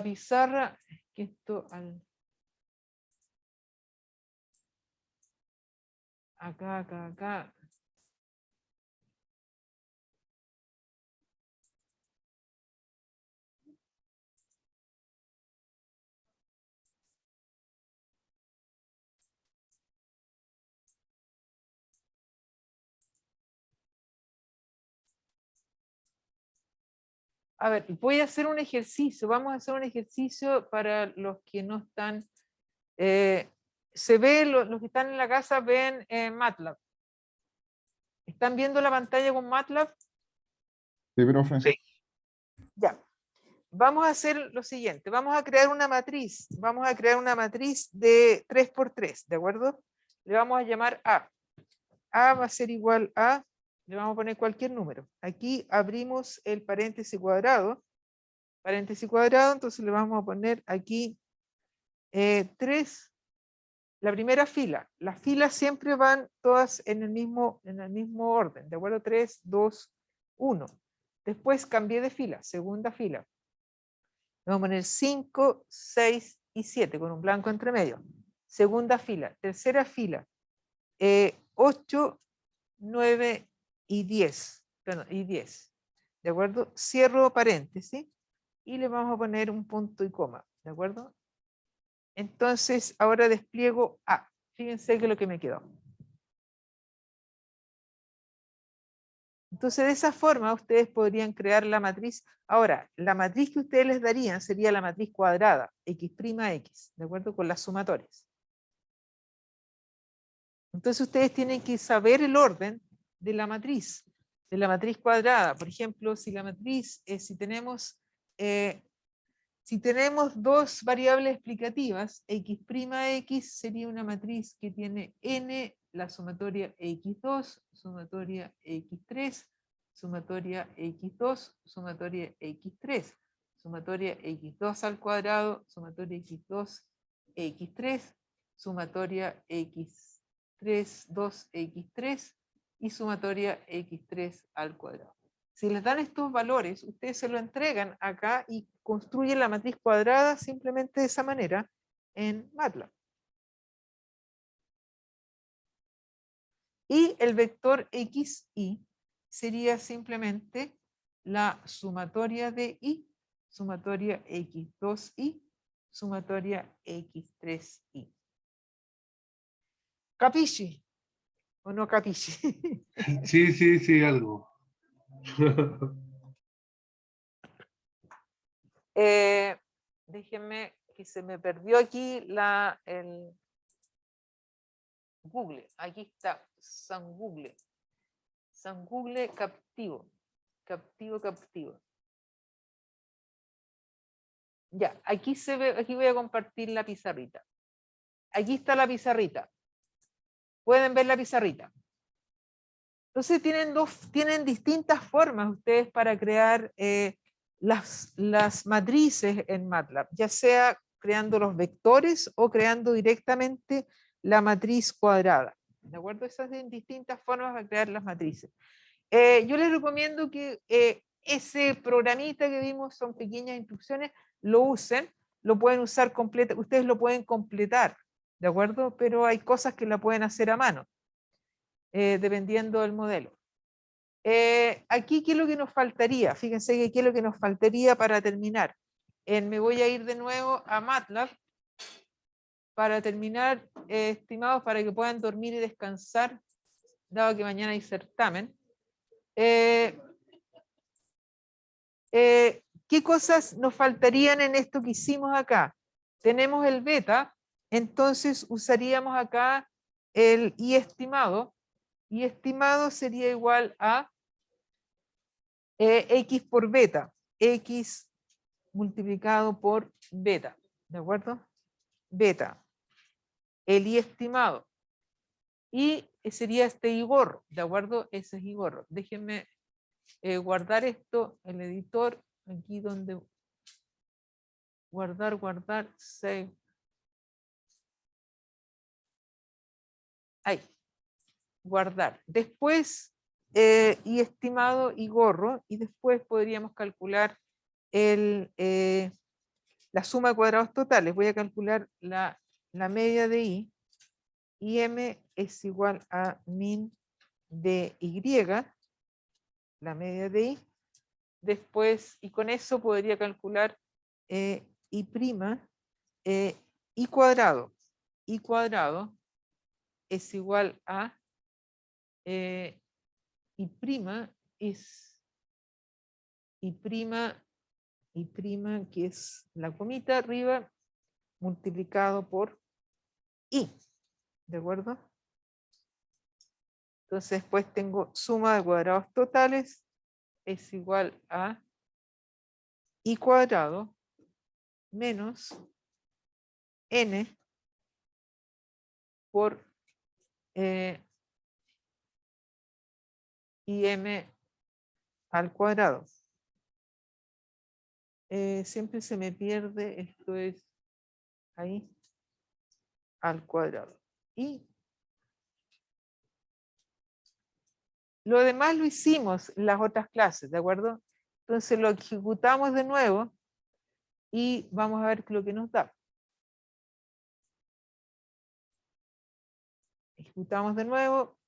pizarra, que esto acá. A ver, voy a hacer un ejercicio, vamos a hacer un ejercicio para los que no están, se ve, los que están en la casa ven MATLAB. ¿Están viendo la pantalla con MATLAB? Sí, profe. Sí. Ya. vamos a hacer lo siguiente, vamos a crear una matriz, de 3 por 3, ¿de acuerdo? Le vamos a llamar A. A va a ser igual a, le vamos a poner cualquier número. Aquí abrimos el paréntesis cuadrado, entonces le vamos a poner aquí 3, la primera fila. Las filas siempre van todas en el mismo orden, ¿de acuerdo? 3, 2, 1. Después cambié de fila, segunda fila. Vamos a poner 5, 6 y 7 con un blanco entre medio. Segunda fila, tercera fila, 8, 9 y 10. Perdón, y 10. ¿De acuerdo? Cierro paréntesis y le vamos a poner un punto y coma. ¿De acuerdo? Entonces, ahora despliego A. Fíjense que es lo que me quedó. Entonces, de esa forma, ustedes podrían crear la matriz. Ahora, la matriz que ustedes les darían sería la matriz cuadrada, X', ¿de acuerdo? Con las sumatorias. Entonces, ustedes tienen que saber el orden de la matriz cuadrada. Por ejemplo, si la matriz, si tenemos dos variables explicativas, X' sería una matriz que tiene n, la sumatoria X2, sumatoria X3, sumatoria X2, sumatoria X3, sumatoria X2 al cuadrado, sumatoria X2, X3, sumatoria X3, 2X3 y sumatoria X3 al cuadrado. Si les dan estos valores, ustedes se lo entregan acá y construyen la matriz cuadrada simplemente de esa manera en MATLAB. Y el vector XY sería simplemente la sumatoria de Y, sumatoria X2Y, sumatoria X3Y. ¿Capisci? ¿O no capisci? Sí, algo. Déjenme que se me perdió aquí el Google. Aquí está San Google. San Google captivo. Captivo. Ya, aquí se ve, aquí voy a compartir la pizarrita. Aquí está la pizarrita. Pueden ver la pizarrita. Entonces tienen distintas formas ustedes para crear las matrices en MATLAB, ya sea creando los vectores o creando directamente la matriz cuadrada. ¿De acuerdo? Esas son distintas formas de crear las matrices. Yo les recomiendo que ese programita que vimos, son pequeñas instrucciones, lo usen, lo pueden usar completo, ustedes lo pueden completar, ¿de acuerdo? Pero hay cosas que la pueden hacer a mano, dependiendo del modelo. Aquí, ¿qué es lo que nos faltaría? Fíjense que qué es lo que nos faltaría para terminar. Me voy a ir de nuevo a MATLAB para terminar, estimados, para que puedan dormir y descansar, dado que mañana hay certamen. ¿Qué cosas nos faltarían en esto que hicimos acá? Tenemos el beta, entonces usaríamos acá el y estimado. Y estimado sería igual a X por beta, X multiplicado por beta, ¿de acuerdo? Beta, el y estimado. Y sería este y gorro, ¿de acuerdo? Ese es y gorro. Déjenme guardar esto, el editor, aquí donde guardar, save. Ahí, guardar. Después, y estimado y gorro, y después podríamos calcular la suma de cuadrados totales. Voy a calcular la media de y m es igual a min de y, la media de y. Después, y con eso podría calcular y prima, y cuadrado. Y cuadrado es igual a y prima es y prima, que es la comita arriba, multiplicado por y, ¿de acuerdo? Entonces después tengo suma de cuadrados totales es igual a I cuadrado menos N por IM al cuadrado. Siempre se me pierde, esto es ahí, al cuadrado. Y lo demás lo hicimos en las otras clases, ¿de acuerdo? Entonces lo ejecutamos de nuevo y vamos a ver lo que nos da. Ejecutamos de nuevo.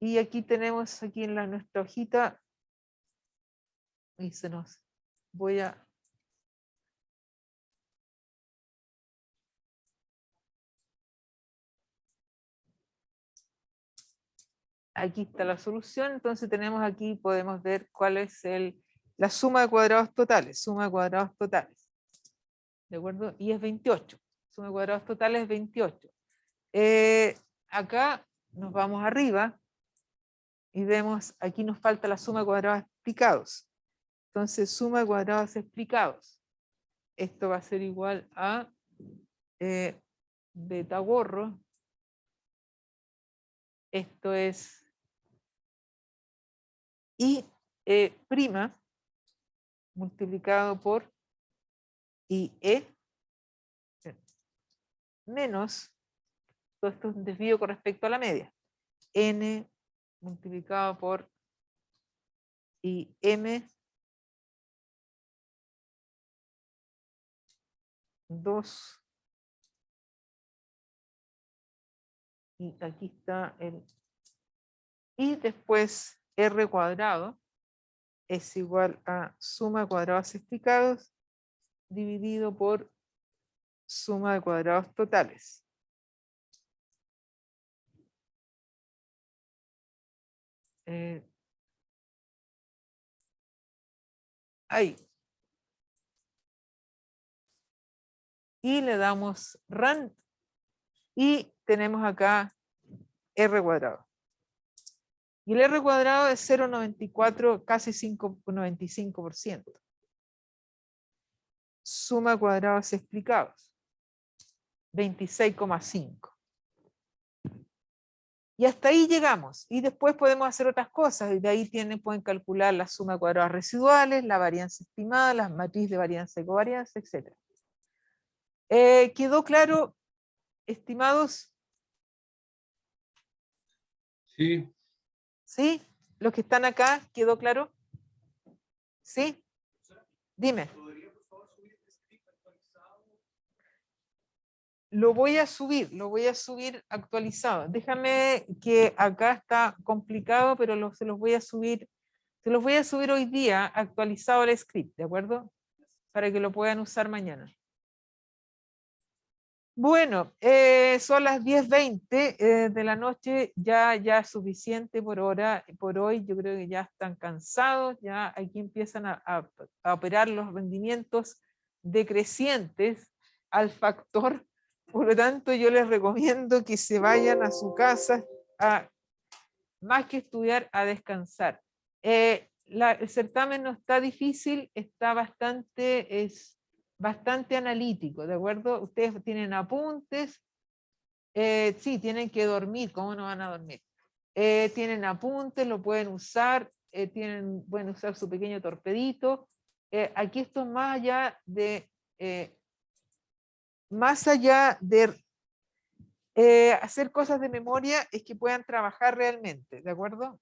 Y aquí tenemos, aquí en nuestra hojita, y se nos, voy a... Aquí está la solución, entonces tenemos aquí, podemos ver cuál es la suma de cuadrados totales, suma de cuadrados totales. ¿De acuerdo? Y es 28. Suma de cuadrados totales es 28. Acá nos vamos arriba y vemos, aquí nos falta la suma de cuadrados explicados. Entonces, suma de cuadrados explicados. Esto va a ser igual a beta gorro. Esto es I prima multiplicado por IE menos, todo esto es un desvío con respecto a la media, N multiplicado por IM 2, y aquí está el, y después R cuadrado es igual a suma de cuadrados explicados dividido por suma de cuadrados totales. Ahí. Y le damos run y tenemos acá R cuadrado. Y el R cuadrado es 0,94, casi 5,95%. Suma de cuadrados explicados. 26,5. Y hasta ahí llegamos. Y después podemos hacer otras cosas. Y de ahí pueden calcular la suma de cuadrados residuales, la varianza estimada, las matrices de varianza y covarianza, etc. ¿Quedó claro, estimados? Sí. ¿Sí? ¿Los que están acá, quedó claro? ¿Sí? Dime. ¿Podría, por favor, subir este script actualizado? Lo voy a subir actualizado. Déjame que acá está complicado, pero se los voy a subir hoy día actualizado el script, ¿de acuerdo? Para que lo puedan usar mañana. Bueno, son las 10:20 de la noche, ya es suficiente por hoy, yo creo que ya están cansados, ya aquí empiezan a operar los rendimientos decrecientes al factor, por lo tanto yo les recomiendo que se vayan a su casa más que estudiar, a descansar. El certamen no está difícil, está bastante analítico, ¿de acuerdo? Ustedes tienen apuntes, sí, tienen que dormir, ¿cómo no van a dormir? Tienen apuntes, lo pueden usar, pueden usar su pequeño torpedito. Aquí esto es más allá de hacer cosas de memoria, es que puedan trabajar realmente, ¿de acuerdo?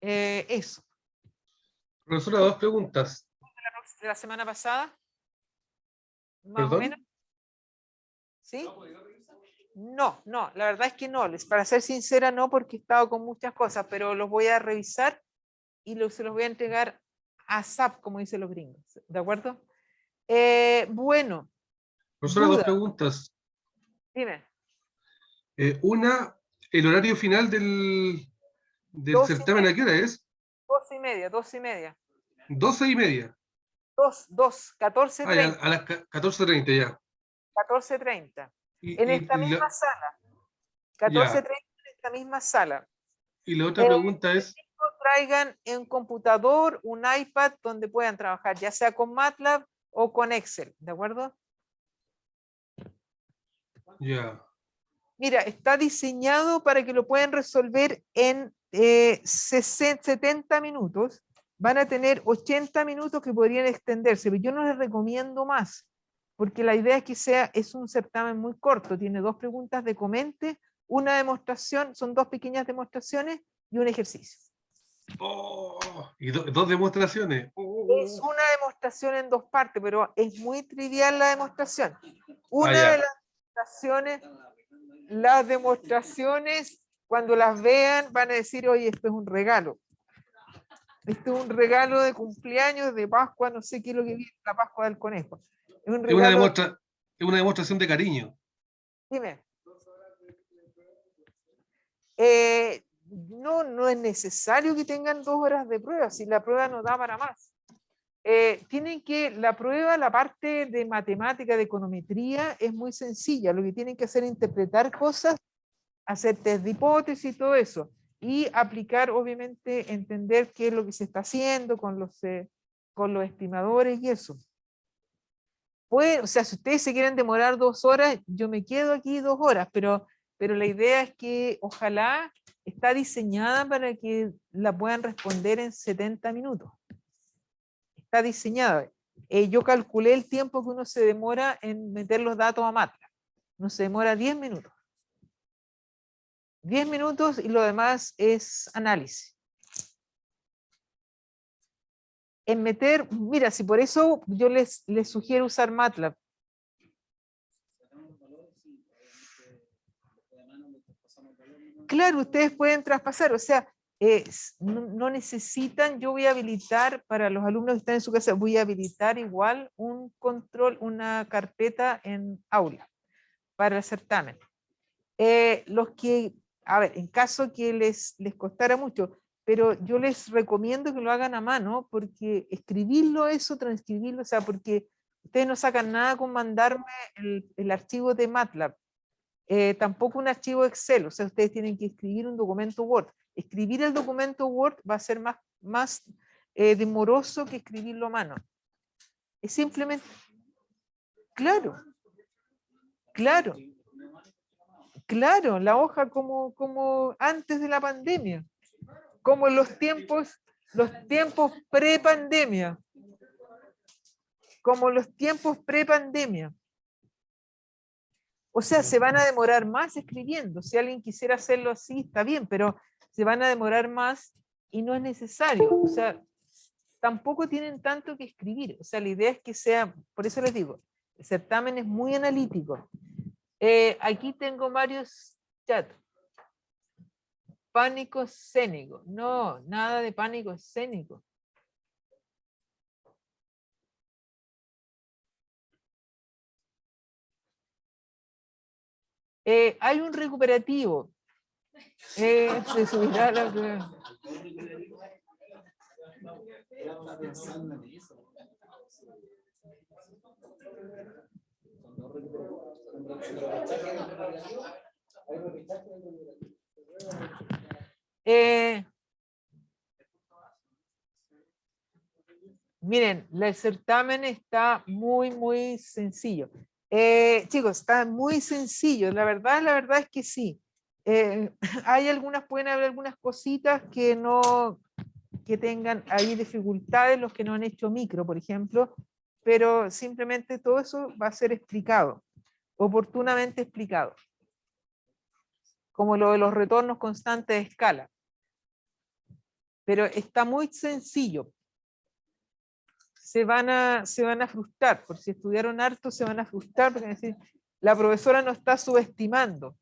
Eso. Profesora, dos preguntas. De la semana pasada. Más ¿Perdón? o menos. ¿Sí? No, la verdad es que no. Para ser sincera, no, porque he estado con muchas cosas, pero los voy a revisar y se los voy a entregar a SAP, como dicen los gringos. ¿De acuerdo? Bueno. Profesora, dos duda. preguntas. Dime. Una, el horario final del 2:30. certamen, ¿a qué hora es? 2:30. 12:30. 14:30. Ah, ya, a las 14:30 ya. 14:30. Y, En y- esta y misma la, sala. ya. 14:30 en esta misma sala. Y la otra pregunta es, traigan un computador, un iPad donde puedan trabajar, ya sea con MATLAB o con Excel, ¿de acuerdo? Ya. Mira, está diseñado para que lo puedan resolver en 70 minutos. Van a tener 80 minutos que podrían extenderse, pero yo no les recomiendo más, porque la idea es que es un certamen muy corto. Tiene 2 preguntas de comente, una demostración, son 2 pequeñas demostraciones y un ejercicio. Oh, y 2 demostraciones. Es una demostración en 2 partes, pero es muy trivial la demostración. Una ya. de las demostraciones, cuando las vean, van a decir, oye, esto es un regalo. Esto es un regalo de cumpleaños, de Pascua, no sé qué es lo que viene, la Pascua del conejo. Es un Es una, regalo, es una demostración de cariño. dime. No es necesario que tengan 2 horas de prueba, si la prueba no da para más. Tienen que, la prueba, la parte de matemática, de econometría, es muy sencilla. Lo que tienen que hacer es interpretar cosas, hacer test de hipótesis y todo eso. Y aplicar, obviamente, entender qué es lo que se está haciendo con los estimadores y eso. Pues, o sea, si ustedes se quieren demorar 2 horas, yo me quedo aquí 2 horas, pero la idea es que ojalá está diseñada para que la puedan responder en 70 minutos. Está diseñada. Yo calculé el tiempo que uno se demora en meter los datos a MATLAB. Uno se demora 10 minutos. 10 minutos y lo demás es análisis. En meter, mira, si por eso yo les sugiero usar MATLAB. Claro, ustedes pueden traspasar, o sea, no necesitan, yo voy a habilitar para los alumnos que están en su casa, voy a habilitar igual un control, una carpeta en aula para el certamen. Los que, a ver, en caso que les costara mucho, pero yo les recomiendo que lo hagan a mano, porque escribirlo eso, transcribirlo, o sea, porque ustedes no sacan nada con mandarme el archivo de MATLAB. Tampoco un archivo Excel, o sea, ustedes tienen que escribir un documento Word. Escribir el documento Word va a ser más demoroso que escribirlo a mano. Es simplemente, claro, la hoja como antes de la pandemia, como en los tiempos pre-pandemia, como los tiempos pre-pandemia. O sea, se van a demorar más escribiendo. Si alguien quisiera hacerlo así, está bien, pero se van a demorar más y no es necesario. O sea, tampoco tienen tanto que escribir. O sea, la idea es que sea, por eso les digo, el certamen es muy analítico. Aquí tengo varios chats. Pánico escénico. No, nada de pánico escénico. Hay un recuperativo. Se subirá la prueba. Miren, el certamen está muy sencillo. Chicos, está muy sencillo. La verdad es que sí. Pueden haber algunas cositas que tengan ahí dificultades, los que no han hecho micro, por ejemplo, pero simplemente todo eso va a ser explicado, oportunamente explicado. Como lo de los retornos constantes de escala. Pero está muy sencillo. Se van a frustrar, por si estudiaron harto se van a frustrar, porque decir, la profesora no está subestimando.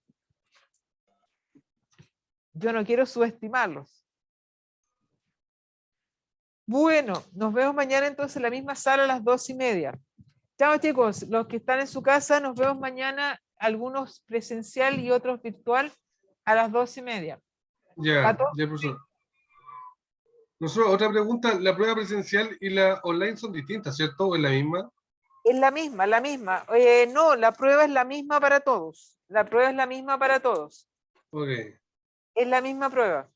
Yo no quiero subestimarlos. Bueno, nos vemos mañana entonces en la misma sala a las 2:30. Chao chicos, los que están en su casa, nos vemos mañana, algunos presencial y otros virtual, a las 2:30. Ya, profesor. Nosotros, otra pregunta, la prueba presencial y la online son distintas, ¿cierto? ¿O es la misma? Es la misma. No, la prueba es la misma para todos. La prueba es la misma para todos. Ok. Es la misma prueba.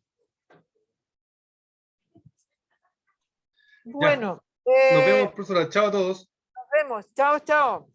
Bueno, Nos vemos, profesora. Chao a todos. nos vemos. Chao, chao.